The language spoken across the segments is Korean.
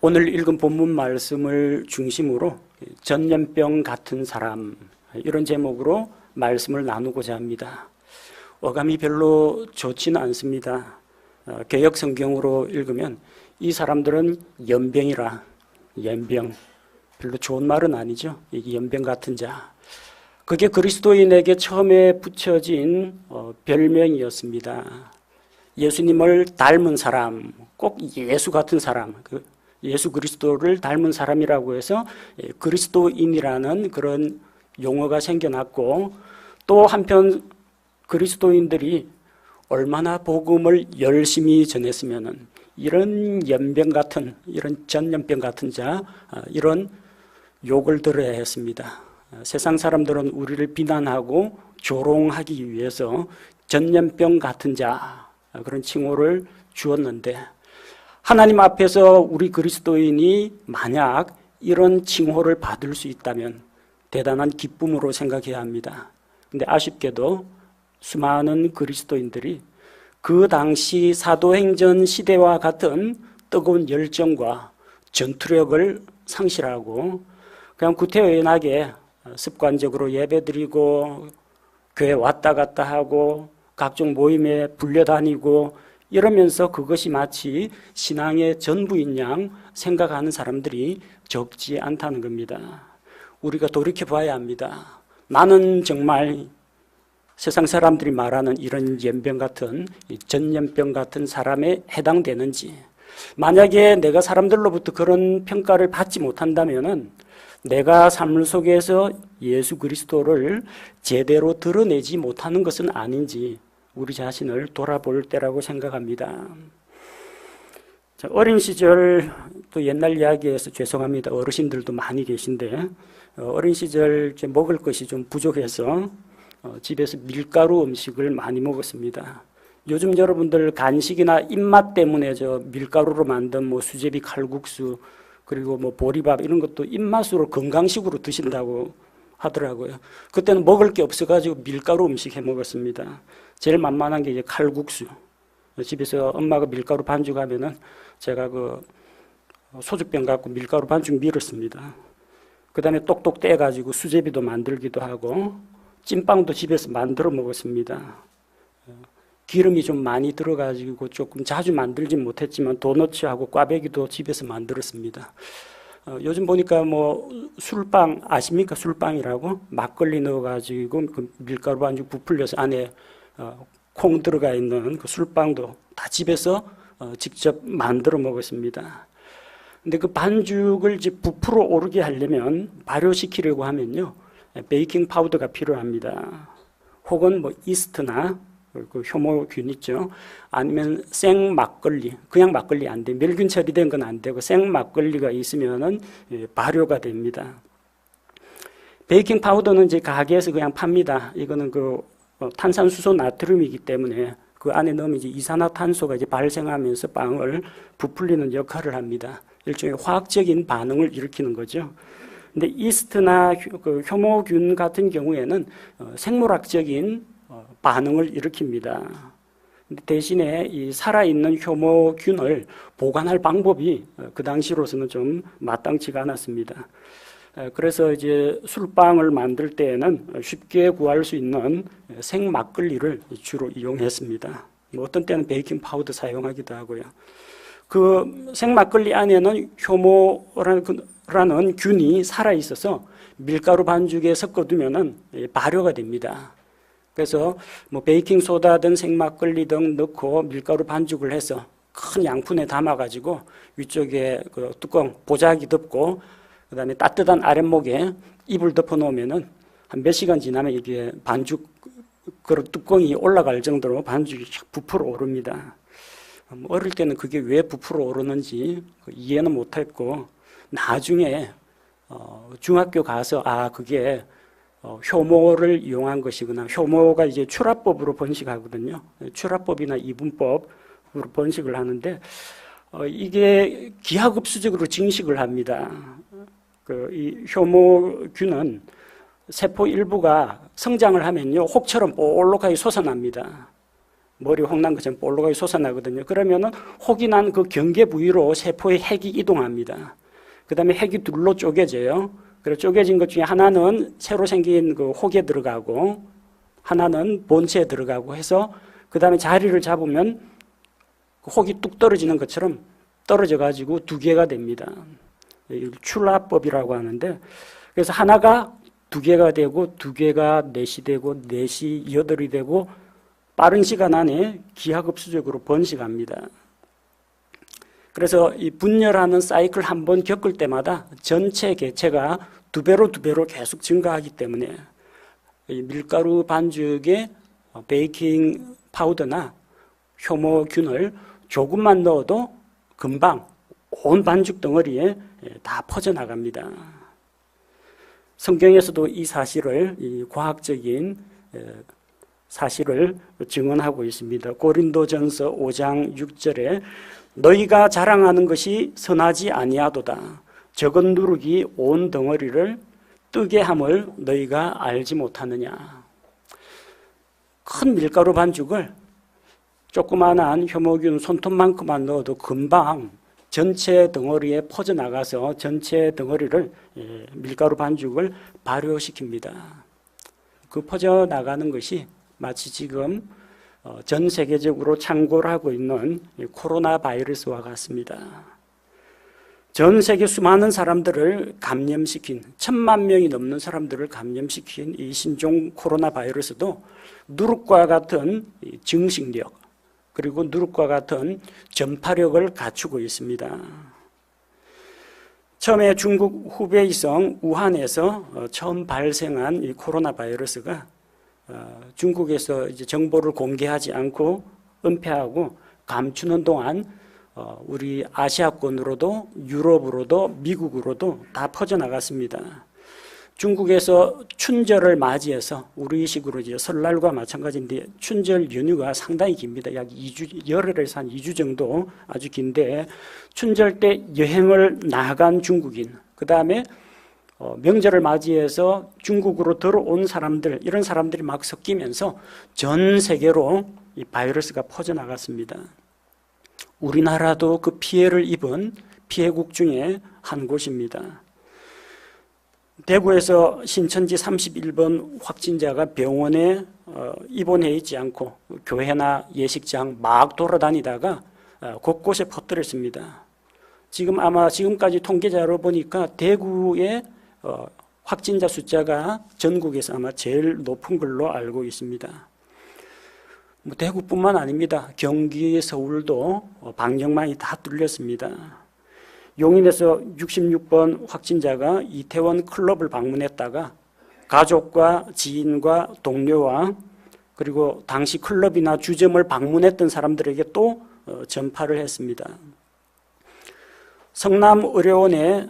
오늘 읽은 본문 말씀을 중심으로 전염병 같은 사람, 이런 제목으로 말씀을 나누고자 합니다. 어감이 별로 좋지는 않습니다. 개역 성경으로 읽으면 이 사람들은 연병이라, 연병, 별로 좋은 말은 아니죠. 이 연병 같은 자. 그게 그리스도인에게 처음에 붙여진 별명이었습니다. 예수님을 닮은 사람, 꼭 예수 같은 사람, 예수 그리스도를 닮은 사람이라고 해서 그리스도인이라는 그런 용어가 생겨났고, 또 한편 그리스도인들이 얼마나 복음을 열심히 전했으면은 이런 연병 같은, 이런 전염병 같은 자, 이런 욕을 들어야 했습니다. 세상 사람들은 우리를 비난하고 조롱하기 위해서 전염병 같은 자, 그런 칭호를 주었는데, 하나님 앞에서 우리 그리스도인이 만약 이런 칭호를 받을 수 있다면 대단한 기쁨으로 생각해야 합니다. 근데 아쉽게도 수많은 그리스도인들이 그 당시 사도행전 시대와 같은 뜨거운 열정과 전투력을 상실하고 그냥 구태의연하게 습관적으로 예배드리고 교회 왔다 갔다 하고 각종 모임에 불려다니고 이러면서 그것이 마치 신앙의 전부인 양 생각하는 사람들이 적지 않다는 겁니다. 우리가 돌이켜봐야 합니다. 나는 정말 세상 사람들이 말하는 이런 연병 같은, 전염병 같은 사람에 해당되는지, 만약에 내가 사람들로부터 그런 평가를 받지 못한다면은 내가 삶 속에서 예수 그리스도를 제대로 드러내지 못하는 것은 아닌지 우리 자신을 돌아볼 때라고 생각합니다. 어린 시절, 또 옛날 이야기에서 죄송합니다. 어르신들도 많이 계신데, 어린 시절 먹을 것이 좀 부족해서 집에서 밀가루 음식을 많이 먹었습니다. 요즘 여러분들 간식이나 입맛 때문에 밀가루로 만든 수제비 칼국수, 그리고 보리밥 이런 것도 입맛으로 건강식으로 드신다고 하더라고요. 그때는 먹을 게 없어가지고 밀가루 음식 해 먹었습니다. 제일 만만한 게 이제 칼국수. 집에서 엄마가 밀가루 반죽하면은 제가 소주병 갖고 밀가루 반죽 밀었습니다. 그 다음에 똑똑 떼가지고 수제비도 만들기도 하고 찐빵도 집에서 만들어 먹었습니다. 기름이 좀 많이 들어가지고 조금 자주 만들진 못했지만 도너츠하고 꽈배기도 집에서 만들었습니다. 요즘 보니까 술빵 아십니까? 술빵이라고 막걸리 넣어가지고 그 밀가루 반죽 부풀려서 안에 콩 들어가 있는 그 술빵도 다 집에서 직접 만들어 먹었습니다. 근데 그 반죽을 이제 부풀어 오르게 하려면 발효시키려고 하면요, 베이킹 파우더가 필요합니다. 혹은 이스트나 그 효모균 있죠. 아니면 생 막걸리, 그냥 막걸리 안 돼. 멸균 처리된 건 안 되고 생 막걸리가 있으면은 발효가 됩니다. 베이킹 파우더는 이제 가게에서 그냥 팝니다. 이거는 탄산수소 나트륨이기 때문에 그 안에 넣으면 이제 이산화탄소가 이제 발생하면서 빵을 부풀리는 역할을 합니다. 일종의 화학적인 반응을 일으키는 거죠. 근데 이스트나 효모균 같은 경우에는 생물학적인 반응을 일으킵니다. 근데 대신에 이 살아있는 효모균을 보관할 방법이 그 당시로서는 좀 마땅치가 않았습니다. 그래서 이제 술빵을 만들 때에는 쉽게 구할 수 있는 생 막걸리를 주로 이용했습니다. 어떤 때는 베이킹 파우더 사용하기도 하고요. 그 생 막걸리 안에는 효모라는 균이 살아 있어서 밀가루 반죽에 섞어두면은 발효가 됩니다. 그래서 베이킹 소다든 생막걸리 등 넣고 밀가루 반죽을 해서 큰 양푼에 담아가지고 위쪽에 그 뚜껑 보자기 덮고 그다음에 따뜻한 아랫목에 이불 덮어 놓으면은 한 몇 시간 지나면 이게 반죽 그 뚜껑이 올라갈 정도로 반죽이 부풀어 오릅니다. 어릴 때는 그게 왜 부풀어 오르는지 이해는 못했고 나중에 중학교 가서 그게 효모를 이용한 것이구나. 효모가 이제 출하법으로 번식하거든요. 출하법이나 이분법으로 번식을 하는데 이게 기하급수적으로 증식을 합니다. 이 효모균은 세포 일부가 성장을 하면요 혹처럼 볼록하게 솟아납니다. 머리 혹난 것처럼 볼록하게 솟아나거든요. 그러면은 혹이 난 그 경계 부위로 세포의 핵이 이동합니다. 그 다음에 핵이 둘로 쪼개져요. 그래서 쪼개진 것 중에 하나는 새로 생긴 그 혹에 들어가고 하나는 본체에 들어가고 해서 그 다음에 자리를 잡으면 그 혹이 뚝 떨어지는 것처럼 떨어져 가지고 두 개가 됩니다. 출라법이라고 하는데, 그래서 하나가 두 개가 되고 두 개가 넷이 되고 넷이 여덟이 되고 빠른 시간 안에 기하급수적으로 번식합니다. 그래서 이 분열하는 사이클 한 번 겪을 때마다 전체 개체가 두 배로 계속 증가하기 때문에 이 밀가루 반죽에 베이킹 파우더나 효모균을 조금만 넣어도 금방 온 반죽 덩어리에 다 퍼져나갑니다. 성경에서도 이 사실을, 이 과학적인 사실을 증언하고 있습니다. 고린도전서 5장 6절에 너희가 자랑하는 것이 선하지 아니하도다. 적은 누룩이 온 덩어리를 뜨게 함을 너희가 알지 못하느냐. 큰 밀가루 반죽을 조그만한 효모균 손톱만큼만 넣어도 금방 전체 덩어리에 퍼져나가서 전체 덩어리를 밀가루 반죽을 발효시킵니다. 그 퍼져나가는 것이 마치 지금 전 세계적으로 창궐 하고 있는 코로나 바이러스와 같습니다. 전 세계 수많은 사람들을 감염시킨 1,000만 명이 넘는 사람들을 감염시킨 이 신종 코로나 바이러스도 누룩과 같은 증식력 그리고 누룩과 같은 전파력을 갖추고 있습니다. 처음에 중국 후베이성 우한에서 처음 발생한 이 코로나 바이러스가 중국에서 이제 정보를 공개하지 않고 은폐하고 감추는 동안 우리 아시아권으로도 유럽으로도 미국으로도 다 퍼져나갔습니다. 중국에서 춘절을 맞이해서 우리식으로 이제 설날과 마찬가지인데 춘절 연휴가 상당히 깁니다. 약 2주, 열흘에서 한 2주 정도 아주 긴데 춘절 때 여행을 나간 중국인, 그 다음에 명절을 맞이해서 중국으로 들어온 사람들, 이런 사람들이 막 섞이면서 전 세계로 이 바이러스가 퍼져나갔습니다. 우리나라도 그 피해를 입은 피해국 중에 한 곳입니다. 대구에서 신천지 31번 확진자가 병원에 입원해 있지 않고 교회나 예식장 막 돌아다니다가 곳곳에 퍼뜨렸습니다. 지금 아마 지금까지 통계자로 보니까 대구의 확진자 숫자가 전국에서 아마 제일 높은 걸로 알고 있습니다. 뭐 대구뿐만 아닙니다. 경기, 서울도 방역망이 다 뚫렸습니다. 용인에서 66번 확진자가 이태원 클럽을 방문했다가 가족과 지인과 동료와 그리고 당시 클럽이나 주점을 방문했던 사람들에게 또 전파를 했습니다. 성남의료원에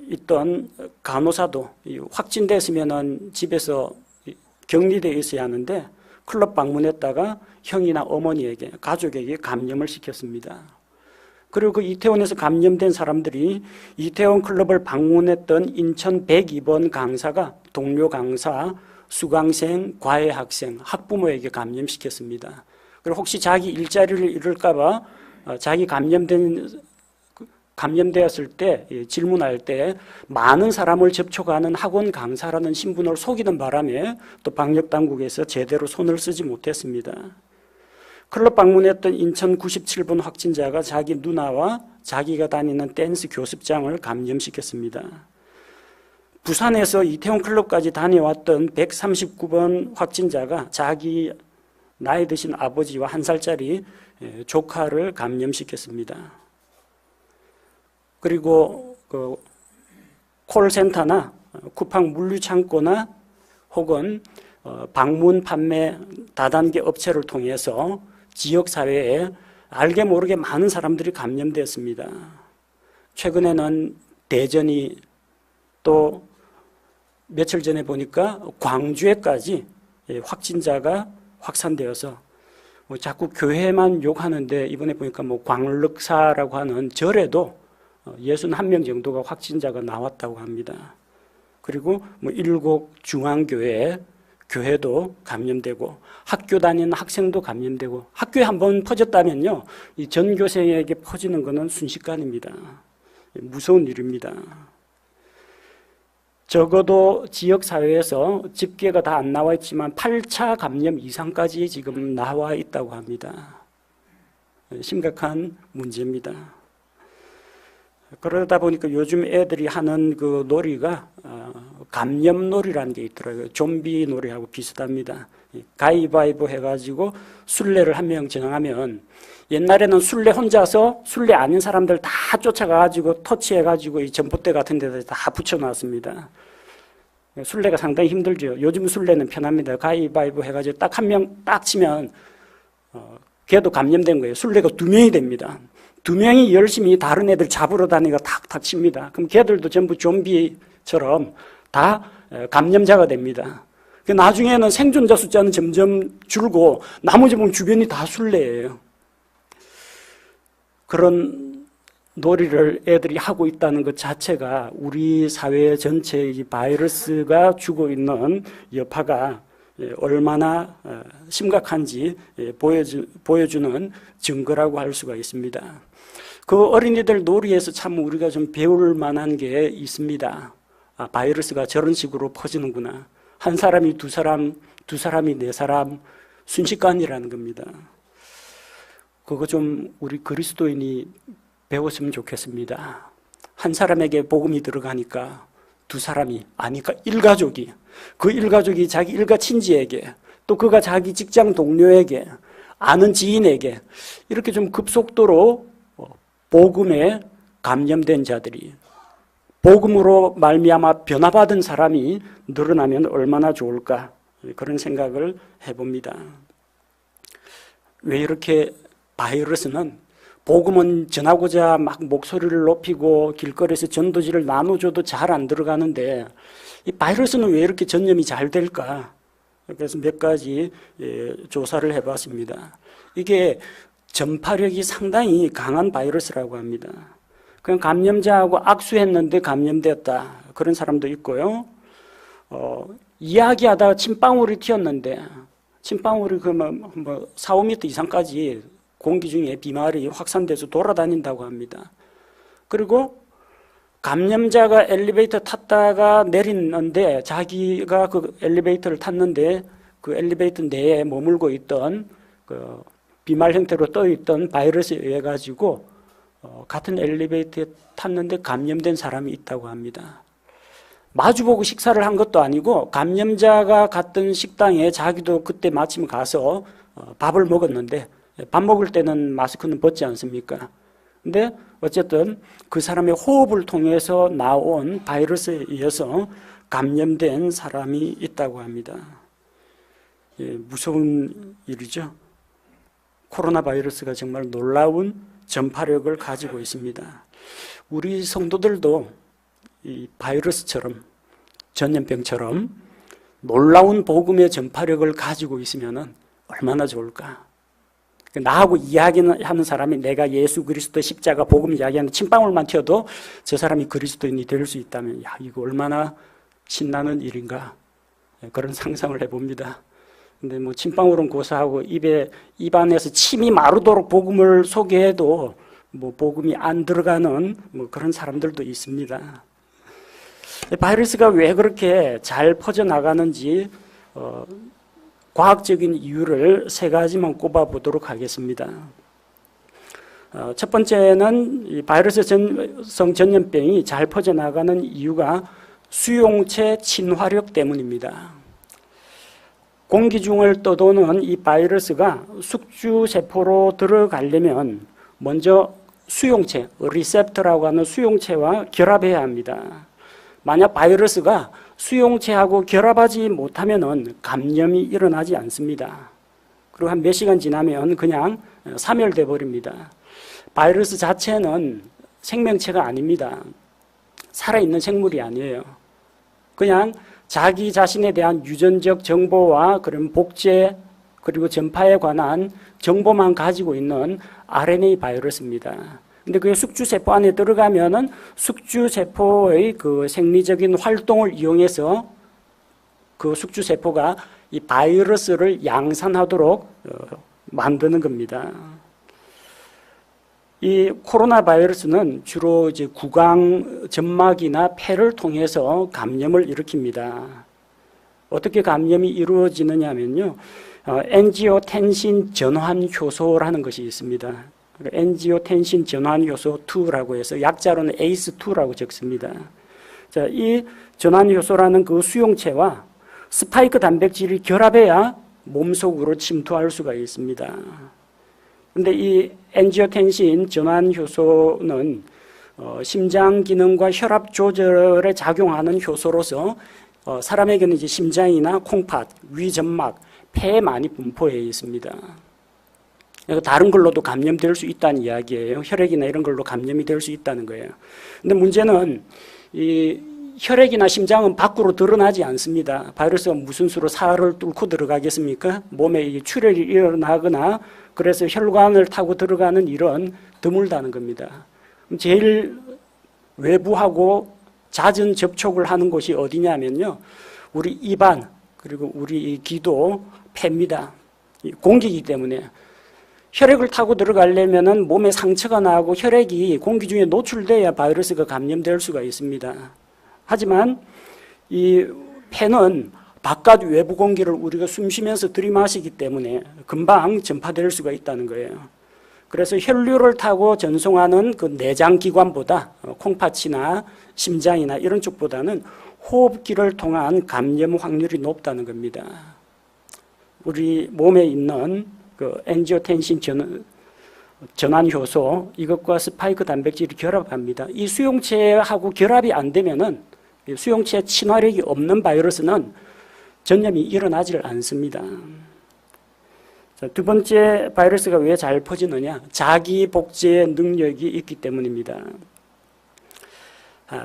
있던 간호사도 확진됐으면 집에서 격리되어 있어야 하는데 클럽 방문했다가 형이나 어머니에게, 가족에게 감염을 시켰습니다. 그리고 그 이태원에서 감염된 사람들이 이태원 클럽을 방문했던 인천 102번 강사가 동료 강사, 수강생, 과외 학생, 학부모에게 감염시켰습니다. 그리고 혹시 자기 일자리를 잃을까 봐 자기 감염되었을 때 질문할 때 많은 사람을 접촉하는 학원 강사라는 신분을 속이는 바람에 또 방역당국에서 제대로 손을 쓰지 못했습니다. 클럽 방문했던 인천 97번 확진자가 자기 누나와 자기가 다니는 댄스 교습장을 감염시켰습니다. 부산에서 이태원 클럽까지 다녀왔던 139번 확진자가 자기 나이 드신 아버지와 1살짜리 조카를 감염시켰습니다. 그리고 그 콜센터나 쿠팡 물류창고나 혹은 방문 판매 다단계 업체를 통해서 지역사회에 알게 모르게 많은 사람들이 감염되었습니다. 최근에는 대전이 또 며칠 전에 보니까 광주에까지 확진자가 확산되어서 자꾸 교회만 욕하는데 이번에 보니까 광륵사라고 하는 절에도 61명 정도가 확진자가 나왔다고 합니다. 그리고 일곡 중앙교회 교회도 감염되고 학교 다니는 학생도 감염되고 학교에 한번 퍼졌다면요, 이 전교생에게 퍼지는 것은 순식간입니다. 무서운 일입니다. 적어도 지역사회에서 집계가 다 안 나와 있지만 8차 감염 이상까지 지금 나와 있다고 합니다. 심각한 문제입니다. 그러다 보니까 요즘 애들이 하는 그 놀이가 감염놀이라는 게 있더라고요. 좀비 놀이하고 비슷합니다. 가위바위보 해가지고 술래를 한 명 정하면, 옛날에는 술래 혼자서 술래 아닌 사람들 다 쫓아가가지고 터치해가지고 이 전봇대 같은 데다 다 붙여놨습니다. 술래가 상당히 힘들죠. 요즘 술래는 편합니다. 가위바위보 해가지고 딱 한 명 딱 치면 걔도 감염된 거예요. 술래가 2명이 됩니다. 2명이 열심히 다른 애들 잡으러 다니가 탁탁 칩니다. 그럼 걔들도 전부 좀비처럼 다 감염자가 됩니다. 나중에는 생존자 숫자는 점점 줄고 나머지 보면 주변이 다 술래예요. 그런 놀이를 애들이 하고 있다는 것 자체가 우리 사회 전체의 이 바이러스가 주고 있는 여파가 얼마나 심각한지 보여주는 증거라고 할 수가 있습니다. 그 어린이들 놀이에서 참 우리가 좀 배울 만한 게 있습니다. 바이러스가 저런 식으로 퍼지는구나. 한 사람이 두 사람, 두 사람이 네 사람, 순식간이라는 겁니다. 그거 좀 우리 그리스도인이 배웠으면 좋겠습니다. 한 사람에게 복음이 들어가니까 두 사람이, 아니까 일가족이, 그 일가족이 자기 일가 친지에게, 또 그가 자기 직장 동료에게, 아는 지인에게 이렇게 좀 급속도로 복음에 감염된 자들이, 복음으로 말미암아 변화받은 사람이 늘어나면 얼마나 좋을까, 그런 생각을 해봅니다. 왜 이렇게 바이러스는, 복음은 전하고자 막 목소리를 높이고 길거리에서 전도지를 나눠줘도 잘 안 들어가는데 이 바이러스는 왜 이렇게 전염이 잘 될까? 그래서 몇 가지 조사를 해봤습니다. 이게 전파력이 상당히 강한 바이러스라고 합니다. 그냥 감염자하고 악수했는데 감염되었다, 그런 사람도 있고요. 이야기하다가 침방울이 튀었는데 침방울이 그러면 뭐 4, 5m 이상까지 공기 중에 비말이 확산돼서 돌아다닌다고 합니다. 그리고 감염자가 엘리베이터 탔다가 내리는데 자기가 그 엘리베이터를 탔는데 그 엘리베이터 내에 머물고 있던 그 비말 형태로 떠 있던 바이러스에 의해 가지고 같은 엘리베이터에 탔는데 감염된 사람이 있다고 합니다. 마주보고 식사를 한 것도 아니고 감염자가 갔던 식당에 자기도 그때 마침 가서 밥을 먹었는데, 밥 먹을 때는 마스크는 벗지 않습니까? 근데 어쨌든 그 사람의 호흡을 통해서 나온 바이러스에 의해서 감염된 사람이 있다고 합니다. 무서운 일이죠. 코로나 바이러스가 정말 놀라운 전파력을 가지고 있습니다. 우리 성도들도 이 바이러스처럼, 전염병처럼 놀라운 복음의 전파력을 가지고 있으면 얼마나 좋을까. 나하고 이야기하는 사람이 내가 예수 그리스도 십자가 복음 이야기하는 침방울만 튀어도 저 사람이 그리스도인이 될 수 있다면, 야, 이거 얼마나 신나는 일인가, 그런 상상을 해봅니다. 근데 뭐 침방울은 고사하고 입안에서 침이 마르도록 복음을 소개해도 뭐 복음이 안 들어가는 뭐 그런 사람들도 있습니다. 바이러스가 왜 그렇게 잘 퍼져나가는지 과학적인 이유를 3가지만 꼽아보도록 하겠습니다. 첫 번째는 이 바이러스성 전염병이 잘 퍼져나가는 이유가 수용체 친화력 때문입니다. 공기 중을 떠도는 이 바이러스가 숙주세포로 들어가려면 먼저 수용체, 리셉터라고 하는 수용체와 결합해야 합니다. 만약 바이러스가 수용체하고 결합하지 못하면 감염이 일어나지 않습니다. 그리고 한 몇 시간 지나면 그냥 사멸돼 버립니다. 바이러스 자체는 생명체가 아닙니다. 살아있는 생물이 아니에요. 그냥 자기 자신에 대한 유전적 정보와 그런 복제 그리고 전파에 관한 정보만 가지고 있는 RNA 바이러스입니다. 근데 그게 숙주세포 안에 들어가면은 숙주세포의 그 생리적인 활동을 이용해서 그 숙주세포가 이 바이러스를 양산하도록 만드는 겁니다. 이 코로나 바이러스는 주로 이제 구강 점막이나 폐를 통해서 감염을 일으킵니다. 어떻게 감염이 이루어지느냐면요, 엔지오텐신 전환 효소라는 것이 있습니다. 엔지오텐신 전환 효소 2라고 해서 약자로는 ACE2라고 적습니다. 자, 이 전환 효소라는 그 수용체와 스파이크 단백질이 결합해야 몸속으로 침투할 수가 있습니다. 근데 이 엔지오텐신 전환 효소는 심장 기능과 혈압 조절에 작용하는 효소로서 사람에게는 이제 심장이나 콩팥, 위점막, 폐에 많이 분포해 있습니다. 다른 걸로도 감염될 수 있다는 이야기예요. 혈액이나 이런 걸로 감염이 될 수 있다는 거예요. 근데 문제는 이 혈액이나 심장은 밖으로 드러나지 않습니다. 바이러스가 무슨 수로 살을 뚫고 들어가겠습니까? 몸에 출혈이 일어나거나 그래서 혈관을 타고 들어가는 일은 드물다는 겁니다. 제일 외부하고 잦은 접촉을 하는 곳이 어디냐면요, 우리 입안 그리고 우리 기도, 폐입니다. 공기이기 때문에 혈액을 타고 들어가려면은 몸에 상처가 나고 혈액이 공기 중에 노출돼야 바이러스가 감염될 수가 있습니다. 하지만 이 폐는 바깥 외부 공기를 우리가 숨쉬면서 들이마시기 때문에 금방 전파될 수가 있다는 거예요. 그래서 혈류를 타고 전송하는 그 내장 기관보다 콩팥이나 심장이나 이런 쪽보다는 호흡기를 통한 감염 확률이 높다는 겁니다. 우리 몸에 있는 그 엔지오텐신 전환 효소, 이것과 스파이크 단백질이 결합합니다. 이 수용체하고 결합이 안 되면은, 수용체 친화력이 없는 바이러스는 전염이 일어나질 않습니다. 자, 두 번째, 바이러스가 왜 잘 퍼지느냐? 자기 복제 능력이 있기 때문입니다.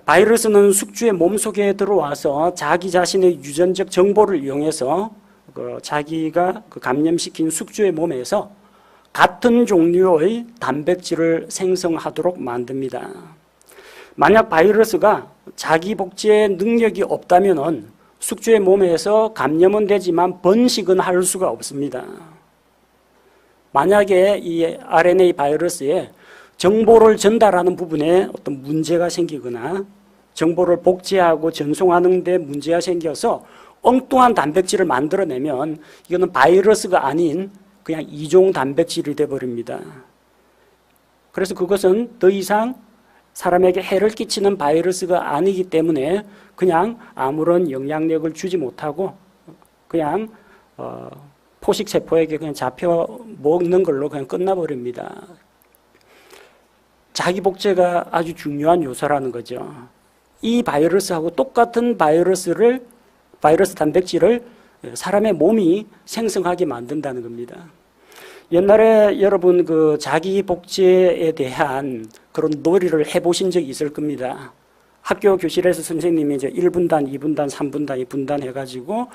바이러스는 숙주의 몸속에 들어와서 자기 자신의 유전적 정보를 이용해서 자기가 감염시킨 숙주의 몸에서 같은 종류의 단백질을 생성하도록 만듭니다. 만약 바이러스가 자기 복제 능력이 없다면 숙주의 몸에서 감염은 되지만 번식은 할 수가 없습니다. 만약에 이 RNA 바이러스에 정보를 전달하는 부분에 어떤 문제가 생기거나 정보를 복제하고 전송하는 데 문제가 생겨서 엉뚱한 단백질을 만들어내면 이거는 바이러스가 아닌 그냥 이종 단백질이 되어버립니다. 그래서 그것은 더 이상 사람에게 해를 끼치는 바이러스가 아니기 때문에 그냥 아무런 영향력을 주지 못하고 그냥 포식세포에게 그냥 잡혀 먹는 걸로 그냥 끝나버립니다. 자기 복제가 아주 중요한 요소라는 거죠. 이 바이러스하고 똑같은 바이러스 단백질을 사람의 몸이 생성하게 만든다는 겁니다. 옛날에 여러분 그 자기 복제에 대한 그런 놀이를 해보신 적이 있을 겁니다. 학교 교실에서 선생님이 이제 1분단, 2분단, 3분단, 2분단 해가지고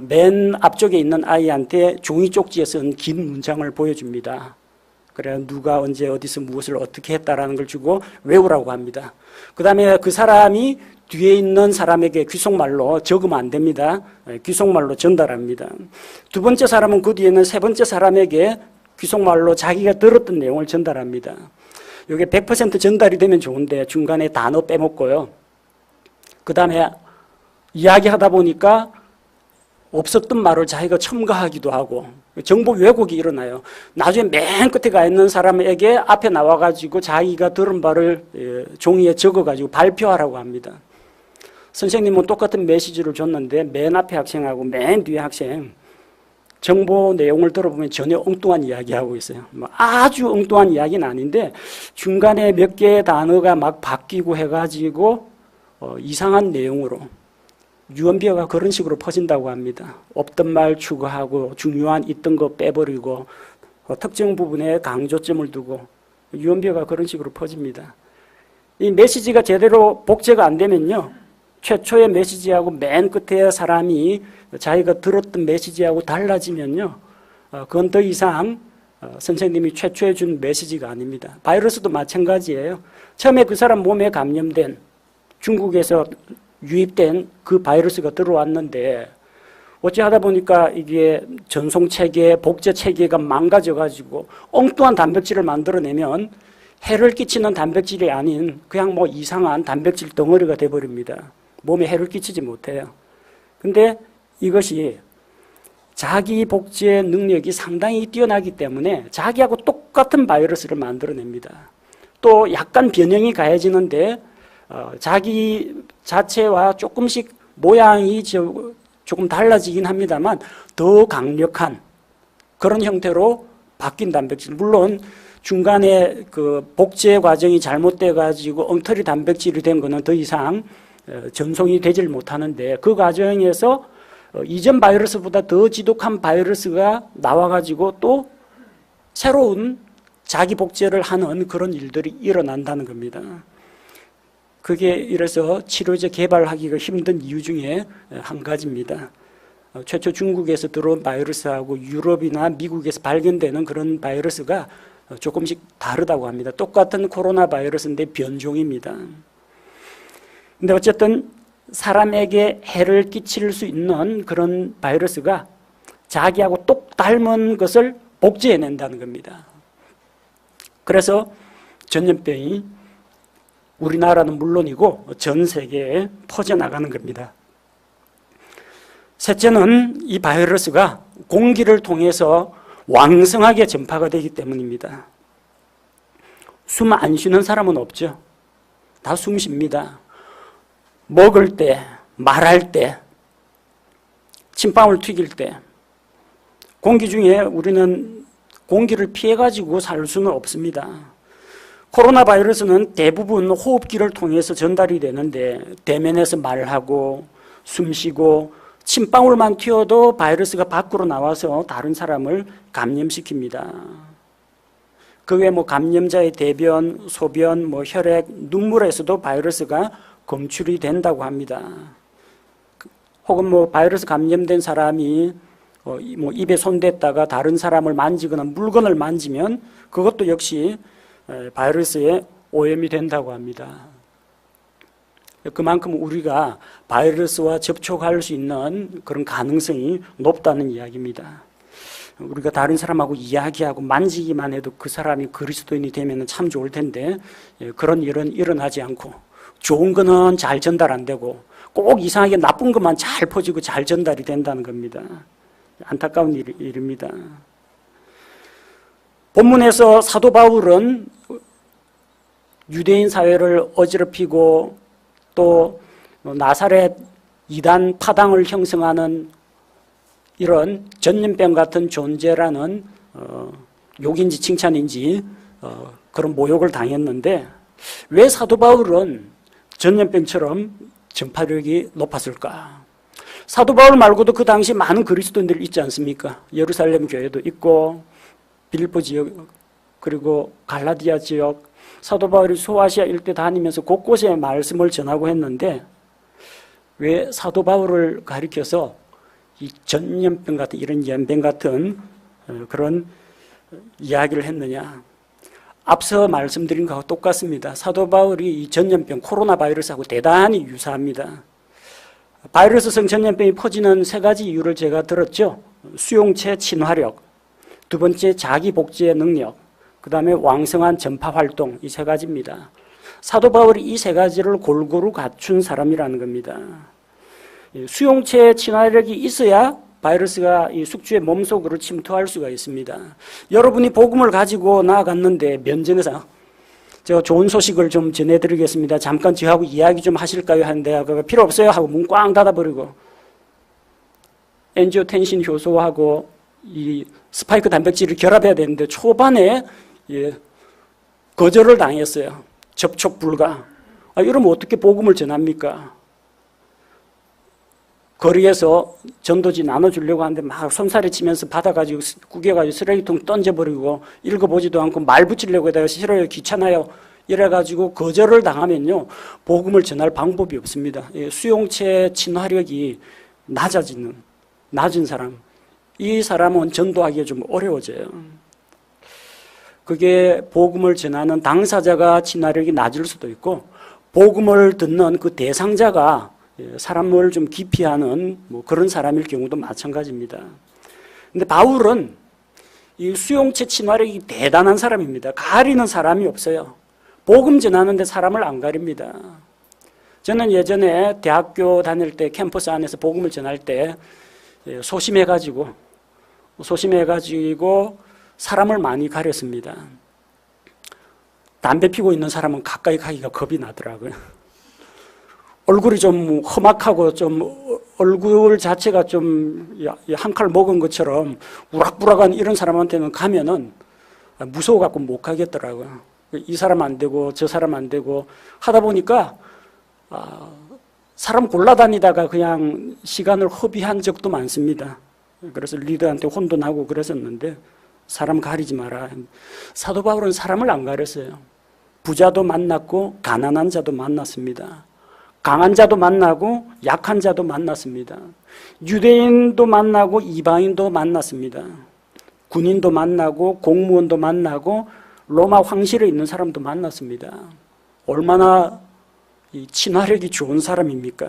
맨 앞쪽에 있는 아이한테 종이 쪽지에 쓴 긴 문장을 보여줍니다. 그래야 누가 언제 어디서 무엇을 어떻게 했다라는 걸 주고 외우라고 합니다. 그 다음에 그 사람이 뒤에 있는 사람에게 귀속말로 적으면 안 됩니다. 귀속말로 전달합니다. 두 번째 사람은 그 뒤에는 세 번째 사람에게 귀속말로 자기가 들었던 내용을 전달합니다. 이게 100% 전달이 되면 좋은데 중간에 단어 빼먹고요. 그 다음에 이야기하다 보니까 없었던 말을 자기가 첨가하기도 하고 정보 왜곡이 일어나요. 나중에 맨 끝에 가 있는 사람에게 앞에 나와가지고 자기가 들은 바를 종이에 적어가지고 발표하라고 합니다. 선생님은 똑같은 메시지를 줬는데 맨 앞에 학생하고 맨 뒤에 학생 정보 내용을 들어보면 전혀 엉뚱한 이야기하고 있어요. 아주 엉뚱한 이야기는 아닌데 중간에 몇 개의 단어가 막 바뀌고 해가지고 이상한 내용으로 유언비어가 그런 식으로 퍼진다고 합니다. 없던 말 추가하고 중요한 있던 거 빼버리고 특정 부분에 강조점을 두고 유언비어가 그런 식으로 퍼집니다. 이 메시지가 제대로 복제가 안 되면요. 최초의 메시지하고 맨 끝에 사람이 자기가 들었던 메시지하고 달라지면요. 그건 더 이상 선생님이 최초에 준 메시지가 아닙니다. 바이러스도 마찬가지예요. 처음에 그 사람 몸에 감염된 중국에서 유입된 그 바이러스가 들어왔는데 어찌하다 보니까 이게 전송체계, 복제체계가 망가져가지고 엉뚱한 단백질을 만들어내면 해를 끼치는 단백질이 아닌 그냥 뭐 이상한 단백질 덩어리가 돼버립니다. 몸에 해를 끼치지 못해요. 근데 이것이 자기 복제 능력이 상당히 뛰어나기 때문에 자기하고 똑같은 바이러스를 만들어냅니다. 또 약간 변형이 가해지는데 자기 자체와 조금씩 모양이 조금 달라지긴 합니다만 더 강력한 그런 형태로 바뀐 단백질. 물론 중간에 그 복제 과정이 잘못돼 가지고 엉터리 단백질이 된 거는 더 이상 전송이 되질 못하는데 그 과정에서 이전 바이러스보다 더 지독한 바이러스가 나와 가지고 또 새로운 자기 복제를 하는 그런 일들이 일어난다는 겁니다. 그게 이래서 치료제 개발하기가 힘든 이유 중에 한 가지입니다. 최초 중국에서 들어온 바이러스하고 유럽이나 미국에서 발견되는 그런 바이러스가 조금씩 다르다고 합니다. 똑같은 코로나 바이러스인데 변종입니다. 근데 어쨌든 사람에게 해를 끼칠 수 있는 그런 바이러스가 자기하고 똑 닮은 것을 복제해낸다는 겁니다. 그래서 전염병이 우리나라는 물론이고 전 세계에 퍼져나가는 겁니다. 셋째는 이 바이러스가 공기를 통해서 왕성하게 전파가 되기 때문입니다. 숨 안 쉬는 사람은 없죠. 다 숨 쉽니다. 먹을 때, 말할 때, 침방울 튀길 때 공기 중에 우리는 공기를 피해가지고 살 수는 없습니다. 코로나 바이러스는 대부분 호흡기를 통해서 전달이 되는데 대면에서 말하고 숨쉬고 침방울만 튀어도 바이러스가 밖으로 나와서 다른 사람을 감염시킵니다. 그 외에 뭐 감염자의 대변, 소변, 뭐 혈액, 눈물에서도 바이러스가 검출이 된다고 합니다. 혹은 뭐 바이러스 감염된 사람이 뭐 입에 손댔다가 다른 사람을 만지거나 물건을 만지면 그것도 역시 바이러스에 오염이 된다고 합니다. 그만큼 우리가 바이러스와 접촉할 수 있는 그런 가능성이 높다는 이야기입니다. 우리가 다른 사람하고 이야기하고 만지기만 해도 그 사람이 그리스도인이 되면 참 좋을 텐데 그런 일은 일어나지 않고 좋은 거는 잘 전달 안 되고 꼭 이상하게 나쁜 것만 잘 퍼지고 잘 전달이 된다는 겁니다. 안타까운 일입니다. 본문에서 사도 바울은 유대인 사회를 어지럽히고 또 나사렛 이단 파당을 형성하는 이런 전염병 같은 존재라는 욕인지 칭찬인지 그런 모욕을 당했는데 왜 사도 바울은 전염병처럼 전파력이 높았을까? 사도 바울 말고도 그 당시 많은 그리스도인들이 있지 않습니까? 예루살렘 교회도 있고 빌립보 지역 그리고 갈라디아 지역 사도 바울이 소아시아 일대 다니면서 곳곳에 말씀을 전하고 했는데 왜 사도 바울을 가리켜서 이 전염병 같은 이런 연병 같은 그런 이야기를 했느냐? 앞서 말씀드린 것과 똑같습니다. 사도 바울이 이 전염병 코로나 바이러스하고 대단히 유사합니다. 바이러스성 전염병이 퍼지는 세 가지 이유를 제가 들었죠. 수용체 친화력, 두 번째 자기 복제 능력, 그 다음에 왕성한 전파 활동, 이 세 가지입니다. 사도 바울이 이 세 가지를 골고루 갖춘 사람이라는 겁니다. 수용체 친화력이 있어야 바이러스가 이 숙주의 몸속으로 침투할 수가 있습니다. 여러분이 복음을 가지고 나아갔는데 면전에서 제가 좋은 소식을 좀 전해드리겠습니다. 잠깐 저하고 이야기 좀 하실까요? 하는데 그거 필요 없어요 하고 문 꽝 닫아버리고 엔지오텐신 효소하고 이 스파이크 단백질을 결합해야 되는데 초반에 거절을 당했어요. 접촉 불가. 이러면 어떻게 복음을 전합니까? 거리에서 전도지 나눠주려고 하는데 막 손살에 치면서 받아가지고 구겨가지고 쓰레기통 던져버리고 읽어보지도 않고 말 붙이려고 해다가 싫어요, 귀찮아요 이래가지고 거절을 당하면요 복음을 전할 방법이 없습니다. 수용체 친화력이 낮은 사람, 이 사람은 전도하기가 좀 어려워져요. 그게 복음을 전하는 당사자가 친화력이 낮을 수도 있고 복음을 듣는 그 대상자가 사람을 좀 기피하는 뭐 그런 사람일 경우도 마찬가지입니다. 근데 바울은 이 수용체 친화력이 대단한 사람입니다. 가리는 사람이 없어요. 복음 전하는데 사람을 안 가립니다. 저는 예전에 대학교 다닐 때 캠퍼스 안에서 복음을 전할 때 소심해가지고 사람을 많이 가렸습니다. 담배 피고 있는 사람은 가까이 가기가 겁이 나더라고요. 얼굴이 좀 험악하고 좀 얼굴 자체가 좀 한 칼 먹은 것처럼 우락부락한 이런 사람한테는 가면은 무서워갖고 못 가겠더라고요. 이 사람 안 되고 저 사람 안 되고 하다 보니까 사람 골라다니다가 그냥 시간을 허비한 적도 많습니다. 그래서 리더한테 혼도 나고 그랬었는데 사람 가리지 마라. 사도 바울은 사람을 안 가렸어요. 부자도 만났고 가난한 자도 만났습니다. 강한 자도 만나고 약한 자도 만났습니다. 유대인도 만나고 이방인도 만났습니다. 군인도 만나고 공무원도 만나고 로마 황실에 있는 사람도 만났습니다. 얼마나 이 친화력이 좋은 사람입니까?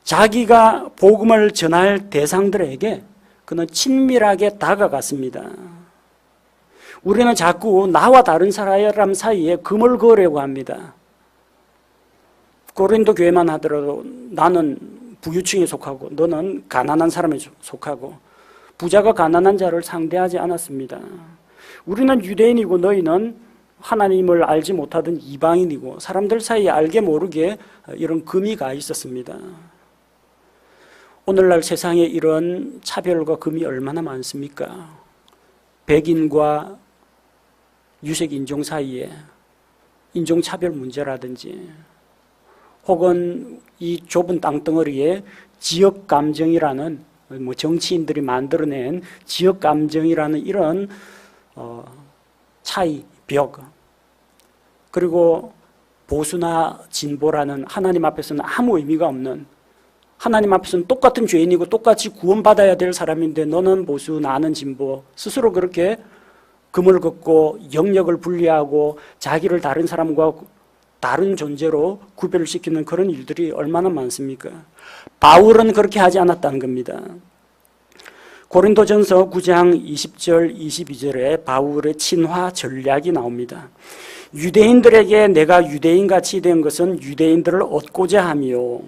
자기가 복음을 전할 대상들에게 그는 친밀하게 다가갔습니다. 우리는 자꾸 나와 다른 사람 사이에 금을 그으려고 합니다. 고린도 교회만 하더라도 나는 부유층에 속하고 너는 가난한 사람에 속하고 부자가 가난한 자를 상대하지 않았습니다. 우리는 유대인이고 너희는 하나님을 알지 못하던 이방인이고 사람들 사이에 알게 모르게 이런 금이 가 있었습니다. 오늘날 세상에 이런 차별과 금이 얼마나 많습니까? 백인과 유색 인종 사이에 인종차별 문제라든지 혹은 이 좁은 땅덩어리에 지역감정이라는 뭐 정치인들이 만들어낸 지역감정이라는 이런 차이, 벽, 그리고 보수나 진보라는 하나님 앞에서는 아무 의미가 없는, 하나님 앞에서는 똑같은 죄인이고 똑같이 구원받아야 될 사람인데 너는 보수, 나는 진보, 스스로 그렇게 금을 긋고 영역을 분리하고 자기를 다른 사람과 다른 존재로 구별시키는 그런 일들이 얼마나 많습니까? 바울은 그렇게 하지 않았다는 겁니다. 고린도전서 9장 20절 22절에 바울의 친화 전략이 나옵니다. 유대인들에게 내가 유대인같이 된 것은 유대인들을 얻고자 하며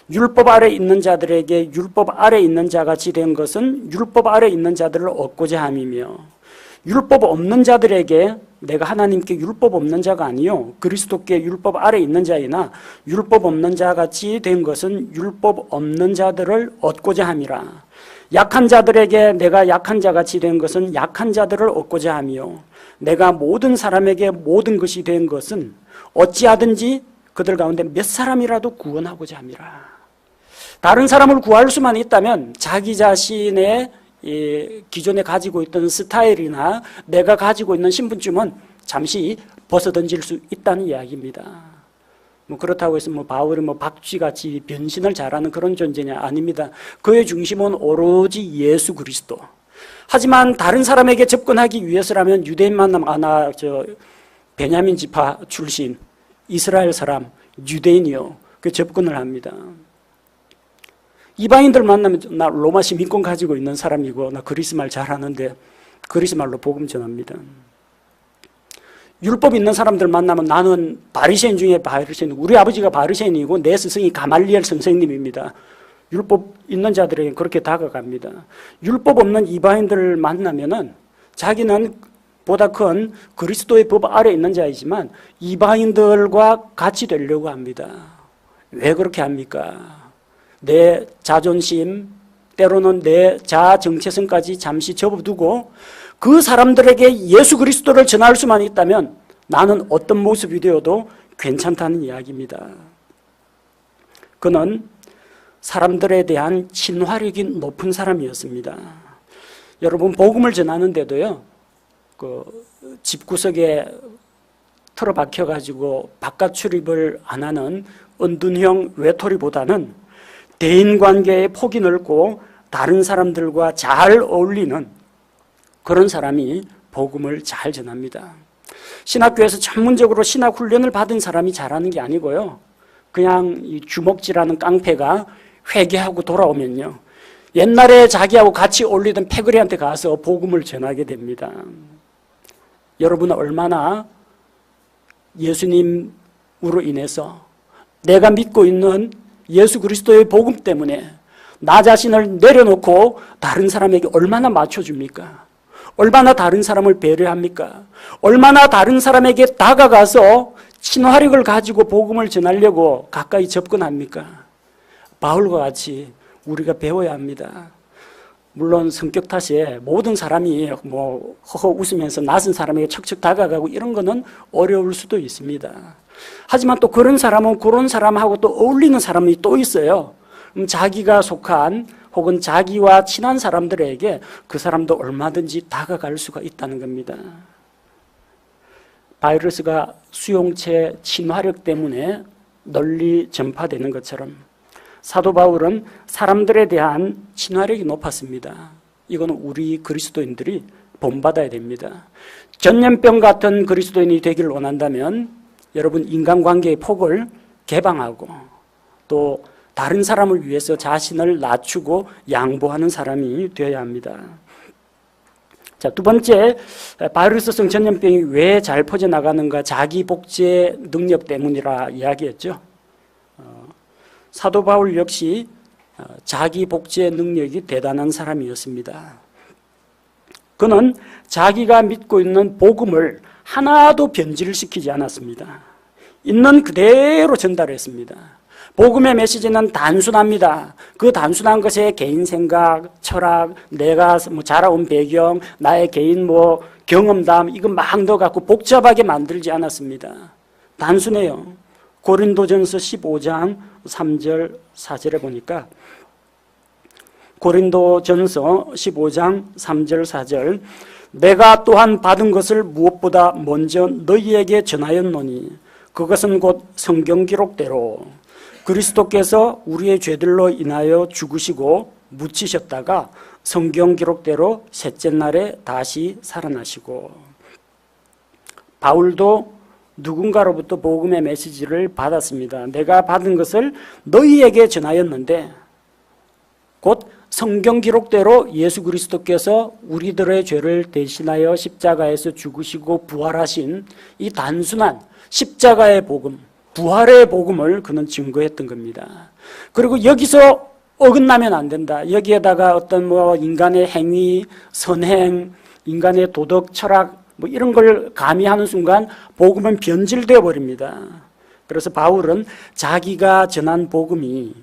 율법 아래 있는 자들에게 율법 아래 있는 자같이 된 것은 율법 아래 있는 자들을 얻고자 함이며 율법 없는 자들에게 내가 하나님께 율법 없는 자가 아니요 그리스도께 율법 아래 있는 자이나 율법 없는 자같이 된 것은 율법 없는 자들을 얻고자 함이라. 약한 자들에게 내가 약한 자같이 된 것은 약한 자들을 얻고자 하며 내가 모든 사람에게 모든 것이 된 것은 어찌하든지 그들 가운데 몇 사람이라도 구원하고자 함이라. 다른 사람을 구할 수만 있다면 자기 자신의 기존에 가지고 있던 스타일이나 내가 가지고 있는 신분쯤은 잠시 벗어던질 수 있다는 이야기입니다. 뭐 그렇다고 해서 바울이 박쥐같이 변신을 잘하는 그런 존재냐? 아닙니다. 그의 중심은 오로지 예수 그리스도. 하지만 다른 사람에게 접근하기 위해서라면 유대인 만나면 베냐민 지파 출신 이스라엘 사람 유대인이요 그 접근을 합니다. 이방인들 만나면 나 로마 시민권 가지고 있는 사람이고 나 그리스 말 잘하는데 그리스 말로 복음 전합니다. 율법 있는 사람들 만나면 나는 바리새인 중에 바리새인, 우리 아버지가 바리새인이고 내 스승이 가말리엘 선생님입니다. 율법 있는 자들에게 그렇게 다가갑니다. 율법 없는 이방인들을 만나면은 자기는 보다 큰 그리스도의 법 아래 있는 자이지만 이방인들과 같이 되려고 합니다. 왜 그렇게 합니까? 내 자존심, 때로는 내 자아 정체성까지 잠시 접어두고 그 사람들에게 예수 그리스도를 전할 수만 있다면 나는 어떤 모습이 되어도 괜찮다는 이야기입니다. 그는 사람들에 대한 친화력이 높은 사람이었습니다. 여러분 복음을 전하는데도요, 집구석에 틀어박혀가지고 바깥 출입을 안 하는 은둔형 외톨이보다는 대인관계의 폭이 넓고 다른 사람들과 잘 어울리는 그런 사람이 복음을 잘 전합니다. 신학교에서 전문적으로 신학 훈련을 받은 사람이 잘하는 게 아니고요. 그냥 이 주먹질하는 깡패가 회개하고 돌아오면요, 옛날에 자기하고 같이 어울리던 패거리한테 가서 복음을 전하게 됩니다. 여러분은 얼마나 예수님으로 인해서 내가 믿고 있는 예수 그리스도의 복음 때문에 나 자신을 내려놓고 다른 사람에게 얼마나 맞춰줍니까? 얼마나 다른 사람을 배려합니까? 얼마나 다른 사람에게 다가가서 친화력을 가지고 복음을 전하려고 가까이 접근합니까? 바울과 같이 우리가 배워야 합니다. 물론 성격 탓에 모든 사람이 뭐 허허 웃으면서 낯선 사람에게 척척 다가가고 이런 거는 어려울 수도 있습니다. 하지만 또 그런 사람은 그런 사람하고 또 어울리는 사람이 또 있어요. 자기가 속한 혹은 자기와 친한 사람들에게 그 사람도 얼마든지 다가갈 수가 있다는 겁니다. 바이러스가 수용체 친화력 때문에 널리 전파되는 것처럼 사도 바울은 사람들에 대한 친화력이 높았습니다. 이건 우리 그리스도인들이 본받아야 됩니다. 전염병 같은 그리스도인이 되기를 원한다면 여러분, 인간관계의 폭을 개방하고 또 다른 사람을 위해서 자신을 낮추고 양보하는 사람이 되어야 합니다. 자, 두 번째, 바이러스성 전염병이 왜 잘 퍼져나가는가? 자기 복제 능력 때문이라 이야기했죠. 사도 바울 역시 자기 복제 능력이 대단한 사람이었습니다. 그는 자기가 믿고 있는 복음을 하나도 변질시키지 않았습니다. 있는 그대로 전달했습니다. 복음의 메시지는 단순합니다. 그 단순한 것에 개인 생각, 철학, 내가 자라온 배경, 나의 개인 경험담 이거 막 넣어갖고 복잡하게 만들지 않았습니다. 단순해요. 고린도전서 15장 3절 4절에 보니까 고린도전서 15장 3절 4절 내가 또한 받은 것을 무엇보다 먼저 너희에게 전하였노니 그것은 곧 성경 기록대로 그리스도께서 우리의 죄들로 인하여 죽으시고 묻히셨다가 성경 기록대로 셋째 날에 다시 살아나시고 바울도 누군가로부터 복음의 메시지를 받았습니다. 내가 받은 것을 너희에게 전하였는데 곧 성경 기록대로 예수 그리스도께서 우리들의 죄를 대신하여 십자가에서 죽으시고 부활하신 이 단순한 십자가의 복음, 부활의 복음을 그는 증거했던 겁니다. 그리고 여기서 어긋나면 안 된다. 여기에다가 어떤 인간의 행위, 선행, 인간의 도덕, 철학 이런 걸 가미하는 순간 복음은 변질되어 버립니다. 그래서 바울은 자기가 전한 복음이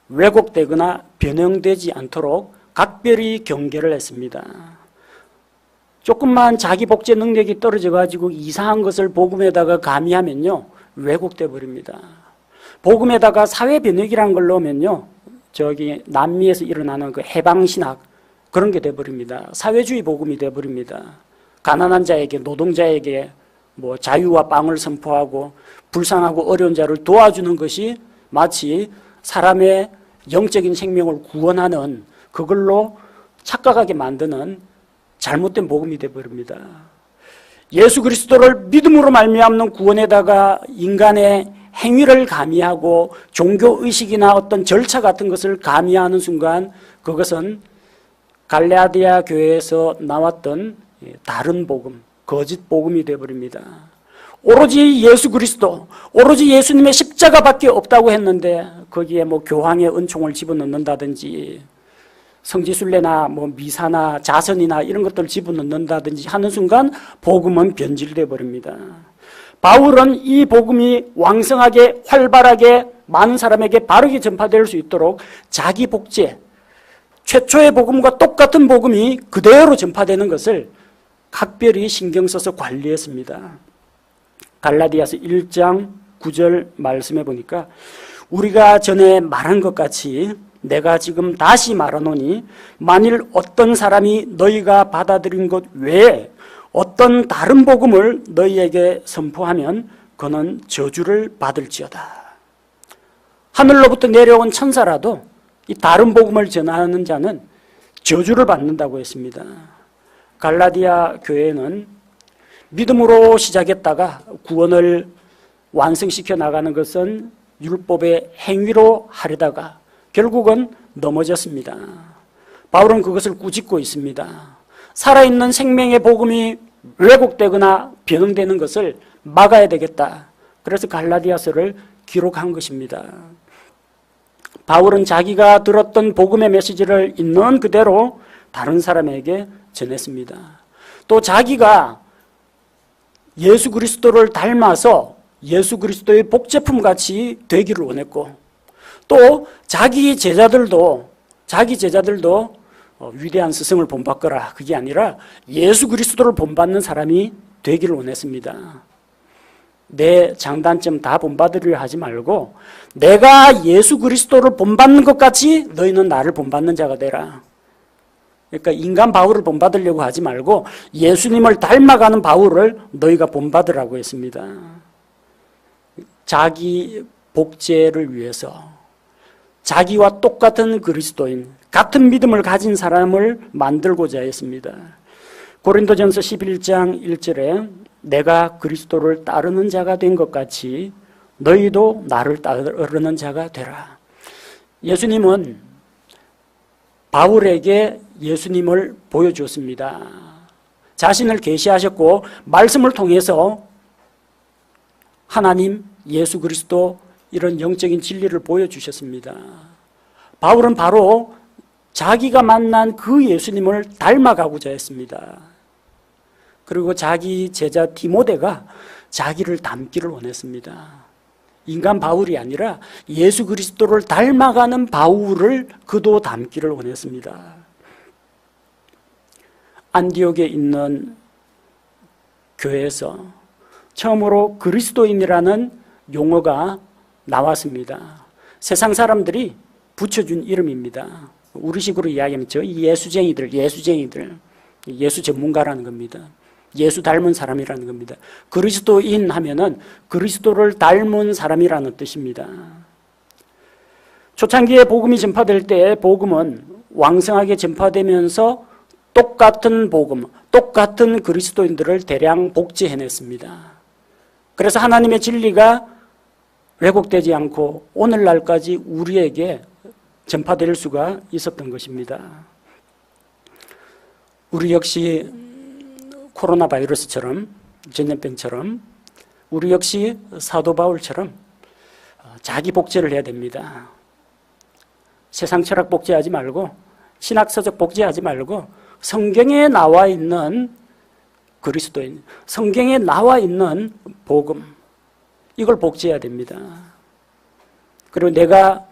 왜곡되거나 변형되지 않도록 각별히 경계를 했습니다. 조금만 자기 복제 능력이 떨어져가지고 이상한 것을 복음에다가 가미하면요 왜곡돼 버립니다. 복음에다가 사회 변혁이라는 걸 넣으면요 남미에서 일어나는 그 해방신학 그런 게 돼버립니다. 사회주의 복음이 돼버립니다. 가난한 자에게 노동자에게 자유와 빵을 선포하고 불쌍하고 어려운 자를 도와주는 것이 마치 사람의 영적인 생명을 구원하는 그걸로 착각하게 만드는 잘못된 복음이 되어버립니다. 예수 그리스도를 믿음으로 말미암는 구원에다가 인간의 행위를 가미하고 종교의식이나 어떤 절차 같은 것을 가미하는 순간 그것은 갈라디아 교회에서 나왔던 다른 복음, 거짓 복음이 되어버립니다. 오로지 예수 그리스도, 오로지 예수님의 십자가밖에 없다고 했는데 거기에 교황의 은총을 집어넣는다든지 성지순례나 미사나 자선이나 이런 것들을 집어넣는다든지 하는 순간 복음은 변질되어 버립니다. 바울은 이 복음이 왕성하게 활발하게 많은 사람에게 바르게 전파될 수 있도록 자기 복제, 최초의 복음과 똑같은 복음이 그대로 전파되는 것을 각별히 신경 써서 관리했습니다. 갈라디아서 1장 9절 말씀해 보니까 우리가 전에 말한 것 같이 내가 지금 다시 말하노니 만일 어떤 사람이 너희가 받아들인 것 외에 어떤 다른 복음을 너희에게 선포하면 그는 저주를 받을지어다. 하늘로부터 내려온 천사라도 이 다른 복음을 전하는 자는 저주를 받는다고 했습니다. 갈라디아 교회는 믿음으로 시작했다가 구원을 완성시켜 나가는 것은 율법의 행위로 하려다가 결국은 넘어졌습니다. 바울은 그것을 꾸짖고 있습니다. 살아있는 생명의 복음이 왜곡되거나 변형되는 것을 막아야 되겠다. 그래서 갈라디아서를 기록한 것입니다. 바울은 자기가 들었던 복음의 메시지를 있는 그대로 다른 사람에게 전했습니다. 또 자기가 예수 그리스도를 닮아서 예수 그리스도의 복제품 같이 되기를 원했고, 또 자기 제자들도 위대한 스승을 본받거라, 그게 아니라 예수 그리스도를 본받는 사람이 되기를 원했습니다. 내 장단점 다 본받으려 하지 말고 내가 예수 그리스도를 본받는 것 같이 너희는 나를 본받는 자가 되라. 그러니까 인간 바울을 본받으려고 하지 말고 예수님을 닮아가는 바울을 너희가 본받으라고 했습니다. 자기 복제를 위해서 자기와 똑같은 그리스도인, 같은 믿음을 가진 사람을 만들고자 했습니다. 고린도전서 11장 1절에 내가 그리스도를 따르는 자가 된 것 같이 너희도 나를 따르는 자가 되라. 예수님은 바울에게 예수님을 보여주었습니다. 자신을 계시하셨고 말씀을 통해서 하나님, 예수 그리스도 이런 영적인 진리를 보여주셨습니다. 바울은 바로 자기가 만난 그 예수님을 닮아가고자 했습니다. 그리고 자기 제자 디모데가 자기를 닮기를 원했습니다. 인간 바울이 아니라 예수 그리스도를 닮아가는 바울을 그도 닮기를 원했습니다. 안디옥에 있는 교회에서 처음으로 그리스도인이라는 용어가 나왔습니다. 세상 사람들이 붙여준 이름입니다. 우리식으로 이야기하면 예수쟁이들, 예수 전문가라는 겁니다. 예수 닮은 사람이라는 겁니다. 그리스도인 하면은 그리스도를 닮은 사람이라는 뜻입니다. 초창기에 복음이 전파될 때 복음은 왕성하게 전파되면서 똑같은 복음, 똑같은 그리스도인들을 대량 복제해냈습니다. 그래서 하나님의 진리가 왜곡되지 않고 오늘날까지 우리에게 전파될 수가 있었던 것입니다. 우리 역시 코로나 바이러스처럼, 전염병처럼 우리 역시 사도 바울처럼 자기 복제를 해야 됩니다. 세상 철학 복제하지 말고, 신학서적 복제하지 말고 성경에 나와 있는 그리스도인, 성경에 나와 있는 복음, 이걸 복제해야 됩니다. 그리고 내가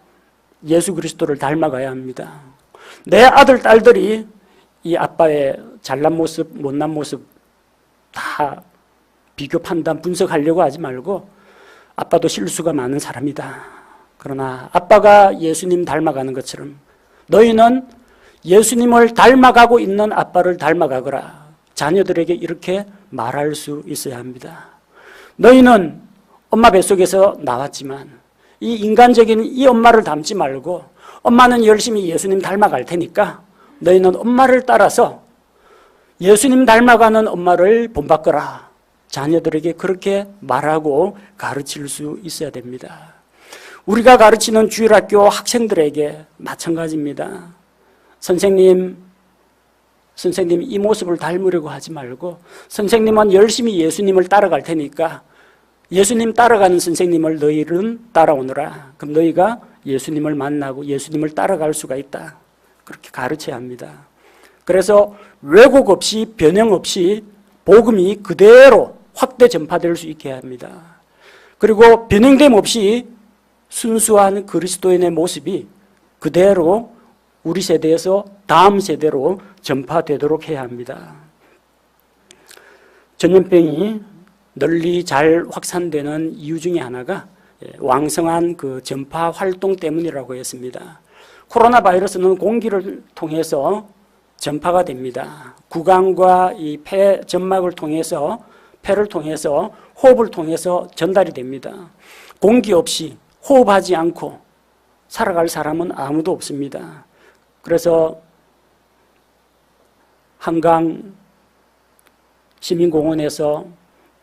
예수 그리스도를 닮아가야 합니다. 내 아들, 딸들이 이 아빠의 잘난 모습, 못난 모습 다 비교, 판단, 분석하려고 하지 말고 아빠도 실수가 많은 사람이다. 그러나 아빠가 예수님 닮아가는 것처럼 너희는 예수님을 닮아가고 있는 아빠를 닮아가거라. 자녀들에게 이렇게 말할 수 있어야 합니다. 너희는 엄마 뱃속에서 나왔지만 이 인간적인 이 엄마를 닮지 말고 엄마는 열심히 예수님 닮아갈 테니까 너희는 엄마를 따라서 예수님 닮아가는 엄마를 본받거라. 자녀들에게 그렇게 말하고 가르칠 수 있어야 됩니다. 우리가 가르치는 주일학교 학생들에게 마찬가지입니다. 선생님 이 모습을 닮으려고 하지 말고 선생님은 열심히 예수님을 따라갈 테니까 예수님 따라가는 선생님을 너희는 따라오너라. 그럼 너희가 예수님을 만나고 예수님을 따라갈 수가 있다. 그렇게 가르쳐야 합니다. 그래서 왜곡 없이 변형 없이 복음이 그대로 확대 전파될 수 있게 합니다. 그리고 변형됨 없이 순수한 그리스도인의 모습이 그대로 우리 세대에서 다음 세대로 전파되도록 해야 합니다. 전염병이 널리 잘 확산되는 이유 중에 하나가 왕성한 그 전파 활동 때문이라고 했습니다. 코로나 바이러스는 공기를 통해서 전파가 됩니다. 구강과 이 폐 점막을 통해서, 폐를 통해서, 호흡을 통해서 전달이 됩니다. 공기 없이 호흡하지 않고 살아갈 사람은 아무도 없습니다. 그래서 한강 시민공원에서,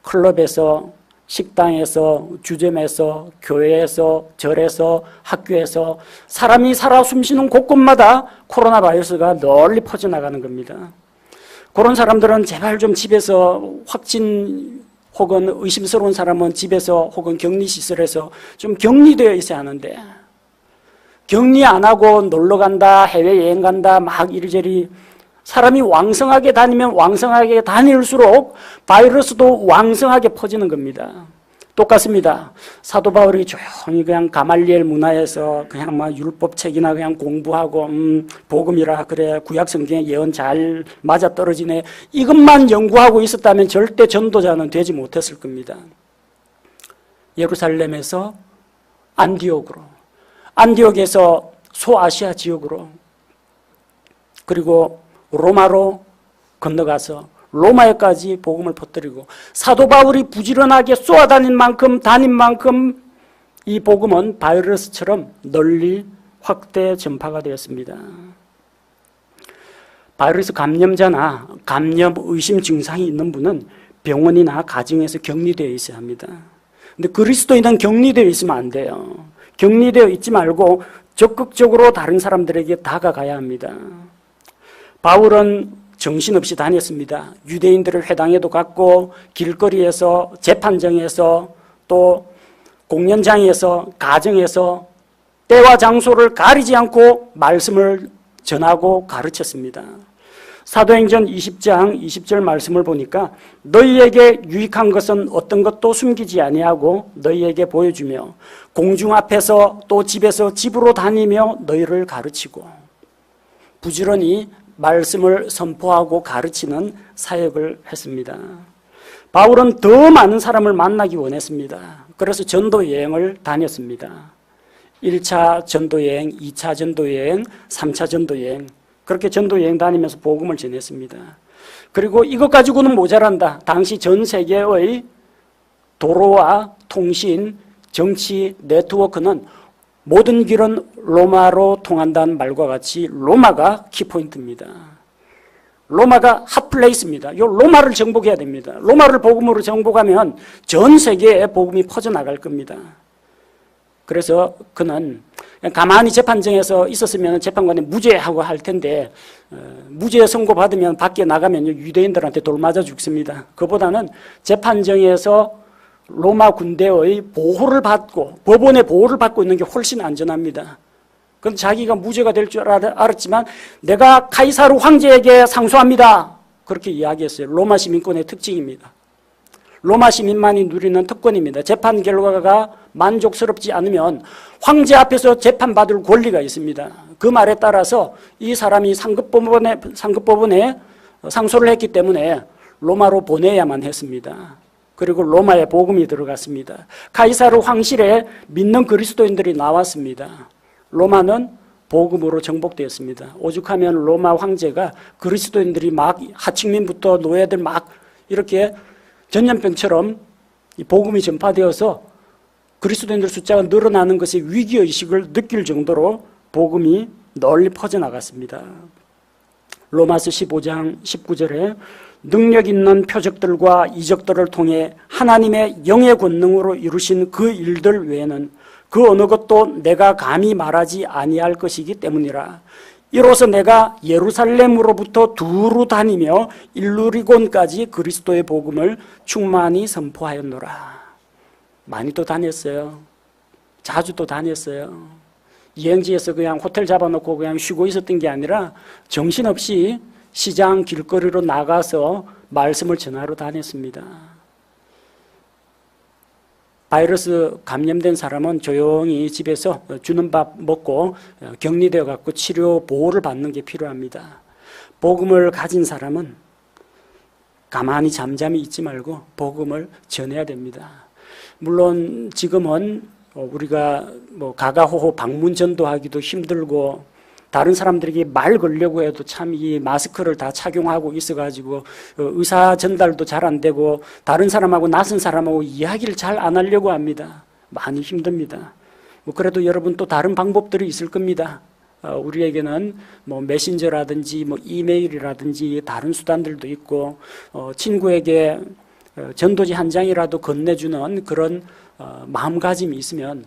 클럽에서, 식당에서, 주점에서, 교회에서, 절에서, 학교에서 사람이 살아 숨쉬는 곳곳마다 코로나 바이러스가 널리 퍼져나가는 겁니다. 그런 사람들은 제발 좀 집에서 확진 혹은 의심스러운 사람은 집에서 혹은 격리시설에서 좀 격리되어 있어야 하는데 격리 안 하고 놀러 간다, 해외여행 간다, 막 이리저리 사람이 왕성하게 다니면 왕성하게 다닐수록 바이러스도 왕성하게 퍼지는 겁니다. 똑같습니다. 사도 바울이 조용히 그냥 가말리엘 문화에서 그냥 막 율법책이나 그냥 공부하고 복음이라 그래 구약 성경에 예언 잘 맞아떨어지네 이것만 연구하고 있었다면 절대 전도자는 되지 못했을 겁니다. 예루살렘에서 안디옥에서 소아시아 지역으로 그리고 로마로 건너가서 로마에까지 복음을 퍼뜨리고 사도 바울이 부지런하게 쏘아다닌 만큼 이 복음은 바이러스처럼 널리 확대 전파가 되었습니다. 바이러스 감염자나 감염 의심 증상이 있는 분은 병원이나 가정에서 격리되어 있어야 합니다. 근데 그리스도인은 격리되어 있으면 안 돼요. 격리되어 있지 말고 적극적으로 다른 사람들에게 다가가야 합니다. 바울은 정신없이 다녔습니다. 유대인들의 회당에도 갔고 길거리에서 재판정에서 또 공연장에서 가정에서 때와 장소를 가리지 않고 말씀을 전하고 가르쳤습니다. 사도행전 20장 20절 말씀을 보니까 너희에게 유익한 것은 어떤 것도 숨기지 아니하고 너희에게 보여주며 공중 앞에서 또 집에서 집으로 다니며 너희를 가르치고 부지런히 말씀을 선포하고 가르치는 사역을 했습니다. 바울은 더 많은 사람을 만나기 원했습니다. 그래서 전도 여행을 다녔습니다. 1차 전도 여행, 2차 전도 여행, 3차 전도 여행 그렇게 전도 여행 다니면서 복음을 전했습니다. 그리고 이것 가지고는 모자란다. 당시 전 세계의 도로와 통신, 정치, 네트워크는 모든 길은 로마로 통한다는 말과 같이 로마가 키포인트입니다. 로마가 핫플레이스입니다. 이 로마를 정복해야 됩니다. 로마를 복음으로 정복하면 전 세계에 복음이 퍼져나갈 겁니다. 그래서 그는 가만히 재판정에서 있었으면 재판관이 무죄하고 할 텐데 무죄 선고받으면 밖에 나가면 유대인들한테 돌 맞아 죽습니다. 그보다는 재판정에서 로마 군대의 보호를 받고 법원의 보호를 받고 있는 게 훨씬 안전합니다. 그런데 자기가 무죄가 될 줄 알았지만 내가 카이사르 황제에게 상소합니다. 그렇게 이야기했어요. 로마 시민권의 특징입니다. 로마 시민만이 누리는 특권입니다. 재판 결과가 만족스럽지 않으면 황제 앞에서 재판받을 권리가 있습니다. 그 말에 따라서 이 사람이 상급법원에 상소를 했기 때문에 로마로 보내야만 했습니다. 그리고 로마에 복음이 들어갔습니다. 카이사르 황실에 믿는 그리스도인들이 나왔습니다. 로마는 복음으로 정복되었습니다. 오죽하면 로마 황제가 그리스도인들이 막 하층민부터 노예들 막 이렇게 전염병처럼 이 복음이 전파되어서 그리스도인들 숫자가 늘어나는 것의 위기의식을 느낄 정도로 복음이 널리 퍼져나갔습니다. 로마서 15장 19절에 능력 있는 표적들과 이적들을 통해 하나님의 영의 권능으로 이루신 그 일들 외에는 그 어느 것도 내가 감히 말하지 아니할 것이기 때문이라. 이로써 내가 예루살렘으로부터 두루 다니며 일루리곤까지 그리스도의 복음을 충만히 선포하였노라. 많이 또 다녔어요. 자주 또 다녔어요. 여행지에서 그냥 호텔 잡아놓고 그냥 쉬고 있었던 게 아니라 정신없이 시장 길거리로 나가서 말씀을 전하러 다녔습니다. 바이러스 감염된 사람은 조용히 집에서 주는 밥 먹고 격리되어 갖고 치료 보호를 받는 게 필요합니다. 복음을 가진 사람은 가만히 잠잠히 있지 말고 복음을 전해야 됩니다. 물론 지금은 우리가 가가호호 방문 전도하기도 힘들고 다른 사람들에게 말 걸려고 해도 참 이 마스크를 다 착용하고 있어가지고 의사 전달도 잘 안 되고 다른 사람하고 낯선 사람하고 이야기를 잘 안 하려고 합니다. 많이 힘듭니다. 그래도 여러분 또 다른 방법들이 있을 겁니다. 우리에게는 메신저라든지 이메일이라든지 다른 수단들도 있고 친구에게 전도지 한 장이라도 건네주는 그런 마음가짐이 있으면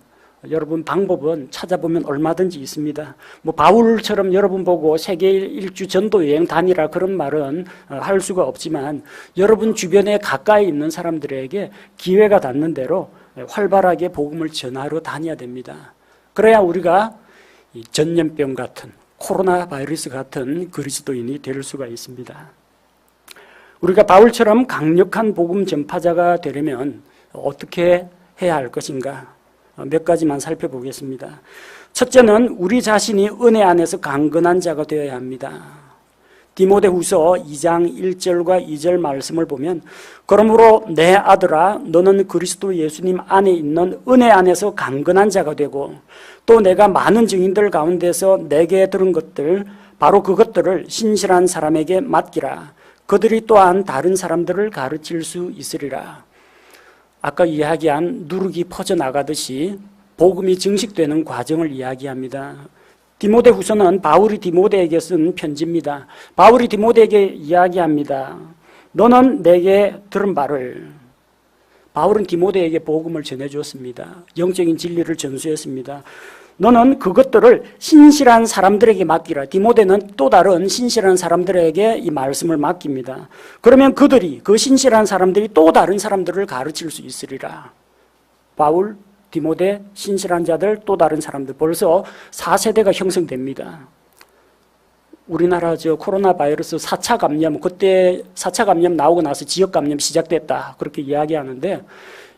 여러분 방법은 찾아보면 얼마든지 있습니다. 뭐 바울처럼 여러분 보고 세계 일주 전도 여행 다니라 그런 말은 할 수가 없지만 여러분 주변에 가까이 있는 사람들에게 기회가 닿는 대로 활발하게 복음을 전하러 다녀야 됩니다. 그래야 우리가 이 전염병 같은 코로나 바이러스 같은 그리스도인이 될 수가 있습니다. 우리가 바울처럼 강력한 복음 전파자가 되려면 어떻게 해야 할 것인가? 몇 가지만 살펴보겠습니다. 첫째는 우리 자신이 은혜 안에서 강건한 자가 되어야 합니다. 디모데후서 2장 1절과 2절 말씀을 보면 그러므로 내 아들아 너는 그리스도 예수님 안에 있는 은혜 안에서 강건한 자가 되고 또 내가 많은 증인들 가운데서 내게 들은 것들 바로 그것들을 신실한 사람에게 맡기라. 그들이 또한 다른 사람들을 가르칠 수 있으리라. 아까 이야기한 누룩이 퍼져나가듯이 복음이 증식되는 과정을 이야기합니다. 디모데후서는 바울이 디모데에게 쓴 편지입니다. 바울이 디모데에게 이야기합니다. 너는 내게 들은 바를. 바울은 디모데에게 복음을 전해주었습니다. 영적인 진리를 전수했습니다. 너는 그것들을 신실한 사람들에게 맡기라. 디모데는 또 다른 신실한 사람들에게 이 말씀을 맡깁니다. 그러면 그들이 그 신실한 사람들이 또 다른 사람들을 가르칠 수 있으리라. 바울, 디모데, 신실한 자들, 또 다른 사람들 벌써 4세대가 형성됩니다. 우리나라 코로나 바이러스 4차 감염 그때 4차 감염 나오고 나서 지역 감염 시작됐다 그렇게 이야기하는데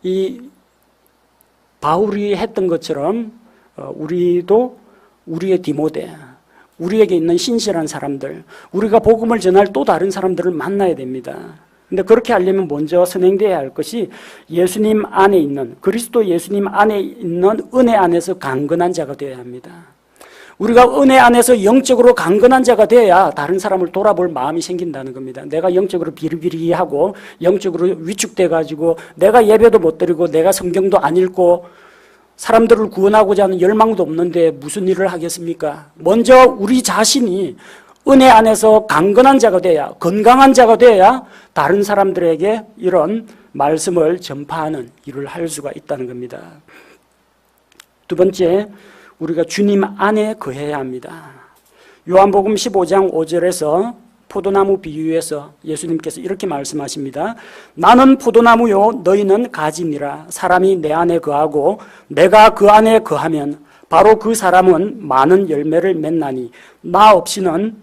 이 바울이 했던 것처럼 우리도 우리의 디모데, 우리에게 있는 신실한 사람들, 우리가 복음을 전할 또 다른 사람들을 만나야 됩니다. 근데 그렇게 하려면 먼저 선행되어야 할 것이 예수님 안에 있는, 그리스도 예수님 안에 있는 은혜 안에서 강건한 자가 되어야 합니다. 우리가 은혜 안에서 영적으로 강건한 자가 되어야 다른 사람을 돌아볼 마음이 생긴다는 겁니다. 내가 영적으로 비리비리하고 영적으로 위축돼가지고 내가 예배도 못 드리고 내가 성경도 안 읽고 사람들을 구원하고자 하는 열망도 없는데 무슨 일을 하겠습니까? 먼저 우리 자신이 은혜 안에서 강건한 자가 돼야, 건강한 자가 돼야 다른 사람들에게 이런 말씀을 전파하는 일을 할 수가 있다는 겁니다. 두 번째, 우리가 주님 안에 거해야 합니다. 요한복음 15장 5절에서 포도나무 비유에서 예수님께서 이렇게 말씀하십니다. 나는 포도나무요 너희는 가지니라. 사람이 내 안에 거하고 내가 그 안에 거하면 바로 그 사람은 많은 열매를 맺나니 나 없이는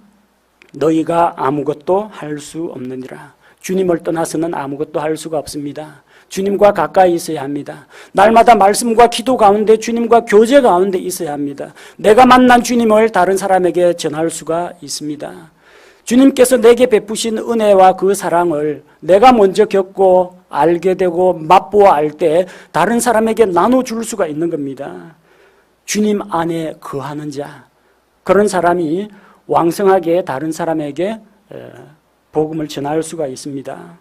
너희가 아무것도 할 수 없느니라. 주님을 떠나서는 아무것도 할 수가 없습니다. 주님과 가까이 있어야 합니다. 날마다 말씀과 기도 가운데 주님과 교제 가운데 있어야 합니다. 내가 만난 주님을 다른 사람에게 전할 수가 있습니다. 주님께서 내게 베푸신 은혜와 그 사랑을 내가 먼저 겪고 알게 되고 맛보아 알 때 다른 사람에게 나눠줄 수가 있는 겁니다. 주님 안에 거하는 자, 그런 사람이 왕성하게 다른 사람에게 복음을 전할 수가 있습니다.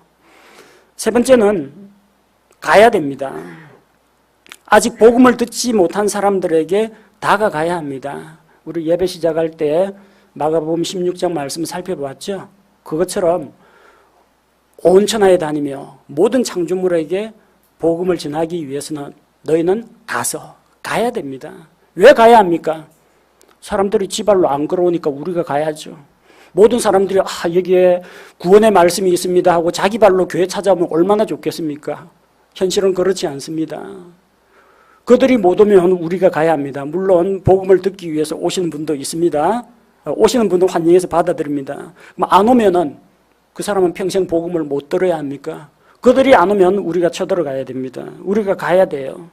세 번째는 가야 됩니다. 아직 복음을 듣지 못한 사람들에게 다가가야 합니다. 우리 예배 시작할 때 마가복음 16장 말씀 살펴보았죠. 그것처럼 온 천하에 다니며 모든 창조물에게 복음을 전하기 위해서는 너희는 가야 됩니다. 왜 가야 합니까? 사람들이 지발로 안 걸어오니까 우리가 가야죠. 모든 사람들이 여기에 구원의 말씀이 있습니다 하고 자기 발로 교회 찾아오면 얼마나 좋겠습니까? 현실은 그렇지 않습니다. 그들이 못 오면 우리가 가야 합니다. 물론 복음을 듣기 위해서 오시는 분도 있습니다. 오시는 분도 환영해서 받아들입니다. 안 오면은 그 사람은 평생 복음을 못 들어야 합니까? 그들이 안 오면 우리가 쳐들어가야 됩니다. 우리가 가야 돼요.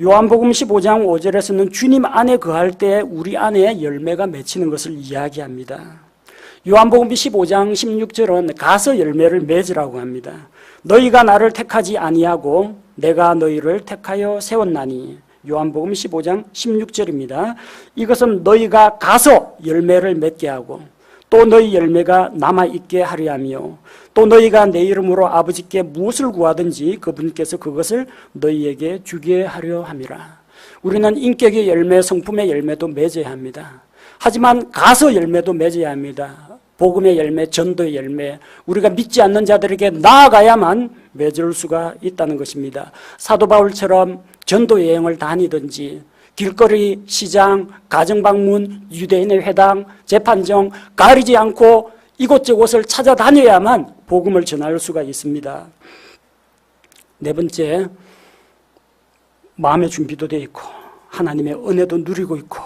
요한복음 15장 5절에서는 주님 안에 거할 때 우리 안에 열매가 맺히는 것을 이야기합니다. 요한복음 15장 16절은 가서 열매를 맺으라고 합니다. 너희가 나를 택하지 아니하고 내가 너희를 택하여 세웠나니. 요한복음 15장 16절입니다. 이것은 너희가 가서 열매를 맺게 하고 또 너희 열매가 남아있게 하려 하며 또 너희가 내 이름으로 아버지께 무엇을 구하든지 그분께서 그것을 너희에게 주게 하려 함이라. 우리는 인격의 열매, 성품의 열매도 맺어야 합니다. 하지만 가서 열매도 맺어야 합니다. 복음의 열매, 전도의 열매, 우리가 믿지 않는 자들에게 나아가야만 맺을 수가 있다는 것입니다. 사도 바울처럼 전도 여행을 다니든지 길거리, 시장, 가정방문, 유대인의 회당, 재판정 가리지 않고 이곳저곳을 찾아다녀야만 복음을 전할 수가 있습니다. 네 번째, 마음의 준비도 되어 있고 하나님의 은혜도 누리고 있고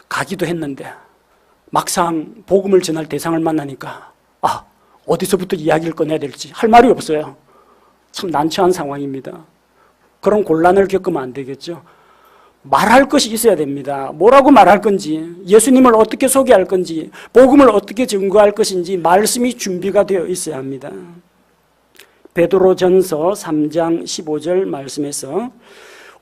가기도 했는데 막상 복음을 전할 대상을 만나니까 어디서부터 이야기를 꺼내야 될지 할 말이 없어요. 참 난처한 상황입니다. 그런 곤란을 겪으면 안 되겠죠. 말할 것이 있어야 됩니다. 뭐라고 말할 건지, 예수님을 어떻게 소개할 건지, 복음을 어떻게 증거할 것인지 말씀이 준비가 되어 있어야 합니다. 베드로전서 3장 15절 말씀에서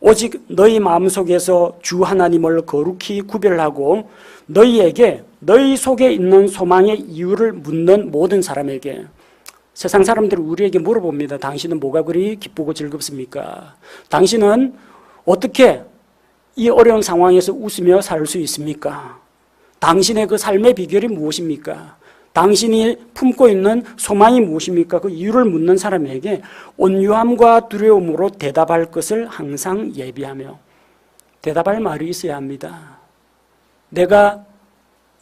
오직 너희 마음속에서 주 하나님을 거룩히 구별하고 너희에게 너희 속에 있는 소망의 이유를 묻는 모든 사람에게, 세상 사람들이 우리에게 물어봅니다. 당신은 뭐가 그리 기쁘고 즐겁습니까? 당신은 어떻게 이 어려운 상황에서 웃으며 살 수 있습니까? 당신의 그 삶의 비결이 무엇입니까? 당신이 품고 있는 소망이 무엇입니까? 그 이유를 묻는 사람에게 온유함과 두려움으로 대답할 것을 항상 예비하며 대답할 말이 있어야 합니다. 내가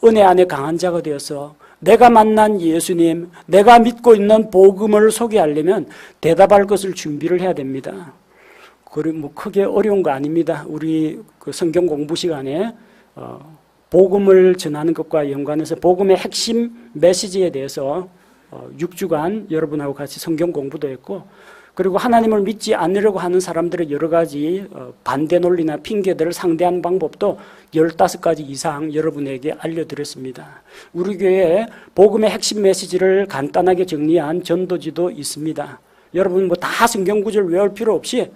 은혜 안에 강한 자가 되어서 내가 만난 예수님, 내가 믿고 있는 복음을 소개하려면 대답할 것을 준비를 해야 됩니다. 그리고 크게 어려운 거 아닙니다. 우리 그 성경 공부 시간에 복음을 전하는 것과 연관해서 복음의 핵심 메시지에 대해서 6주간 여러분하고 같이 성경 공부도 했고, 그리고 하나님을 믿지 않으려고 하는 사람들의 여러 가지 반대 논리나 핑계들을 상대하는 방법도 15가지 이상 여러분에게 알려드렸습니다. 우리 교회에 복음의 핵심 메시지를 간단하게 정리한 전도지도 있습니다. 여러분 다 성경 구절 외울 필요 없이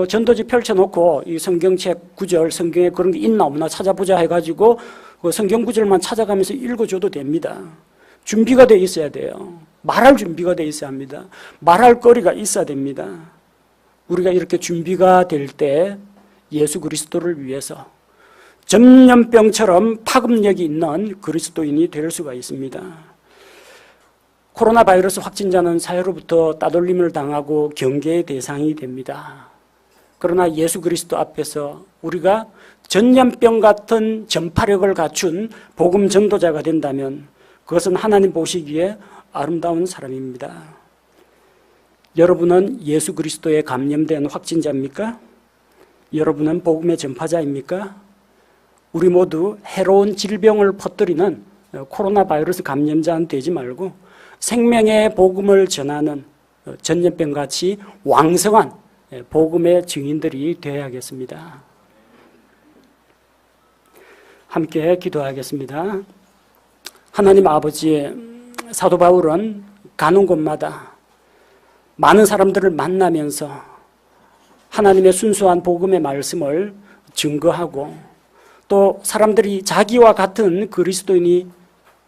전도지 펼쳐놓고 이 성경책 구절, 성경에 그런 게 있나 없나 찾아보자 해가지고 그 성경 구절만 찾아가면서 읽어줘도 됩니다. 준비가 돼 있어야 돼요. 말할 준비가 돼 있어야 합니다. 말할 거리가 있어야 됩니다. 우리가 이렇게 준비가 될 때 예수 그리스도를 위해서 전염병처럼 파급력이 있는 그리스도인이 될 수가 있습니다. 코로나 바이러스 확진자는 사회로부터 따돌림을 당하고 경계의 대상이 됩니다. 그러나 예수 그리스도 앞에서 우리가 전염병 같은 전파력을 갖춘 복음 전도자가 된다면 그것은 하나님 보시기에 아름다운 사람입니다. 여러분은 예수 그리스도에 감염된 확진자입니까? 여러분은 복음의 전파자입니까? 우리 모두 해로운 질병을 퍼뜨리는 코로나 바이러스 감염자는 되지 말고 생명의 복음을 전하는 전염병같이 왕성한 복음의 증인들이 되어야겠습니다. 함께 기도하겠습니다. 하나님 아버지, 사도 바울은 가는 곳마다 많은 사람들을 만나면서 하나님의 순수한 복음의 말씀을 증거하고 또 사람들이 자기와 같은 그리스도인이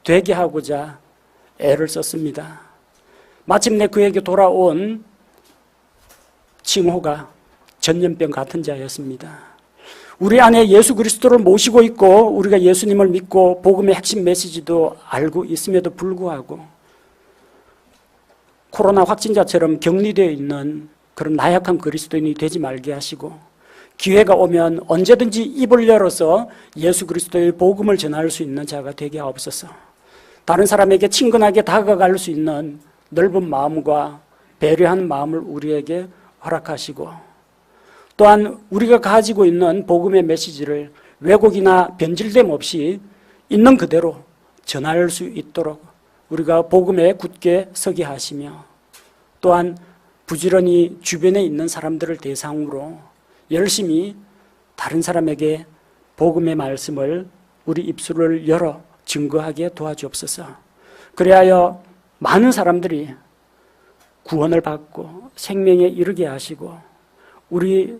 되게 하고자 애를 썼습니다. 마침내 그에게 돌아온 칭호가 전염병 같은 자였습니다. 우리 안에 예수 그리스도를 모시고 있고 우리가 예수님을 믿고 복음의 핵심 메시지도 알고 있음에도 불구하고 코로나 확진자처럼 격리되어 있는 그런 나약한 그리스도인이 되지 말게 하시고 기회가 오면 언제든지 입을 열어서 예수 그리스도의 복음을 전할 수 있는 자가 되게 하옵소서. 다른 사람에게 친근하게 다가갈 수 있는 넓은 마음과 배려하는 마음을 우리에게 허락하시고 또한 우리가 가지고 있는 복음의 메시지를 왜곡이나 변질됨 없이 있는 그대로 전할 수 있도록 우리가 복음에 굳게 서게 하시며 또한 부지런히 주변에 있는 사람들을 대상으로 열심히 다른 사람에게 복음의 말씀을 우리 입술을 열어 증거하게 도와주옵소서. 그리하여 많은 사람들이 구원을 받고 생명에 이르게 하시고 우리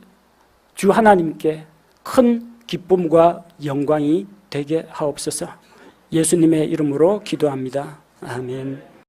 주 하나님께 큰 기쁨과 영광이 되게 하옵소서. 예수님의 이름으로 기도합니다. 아멘.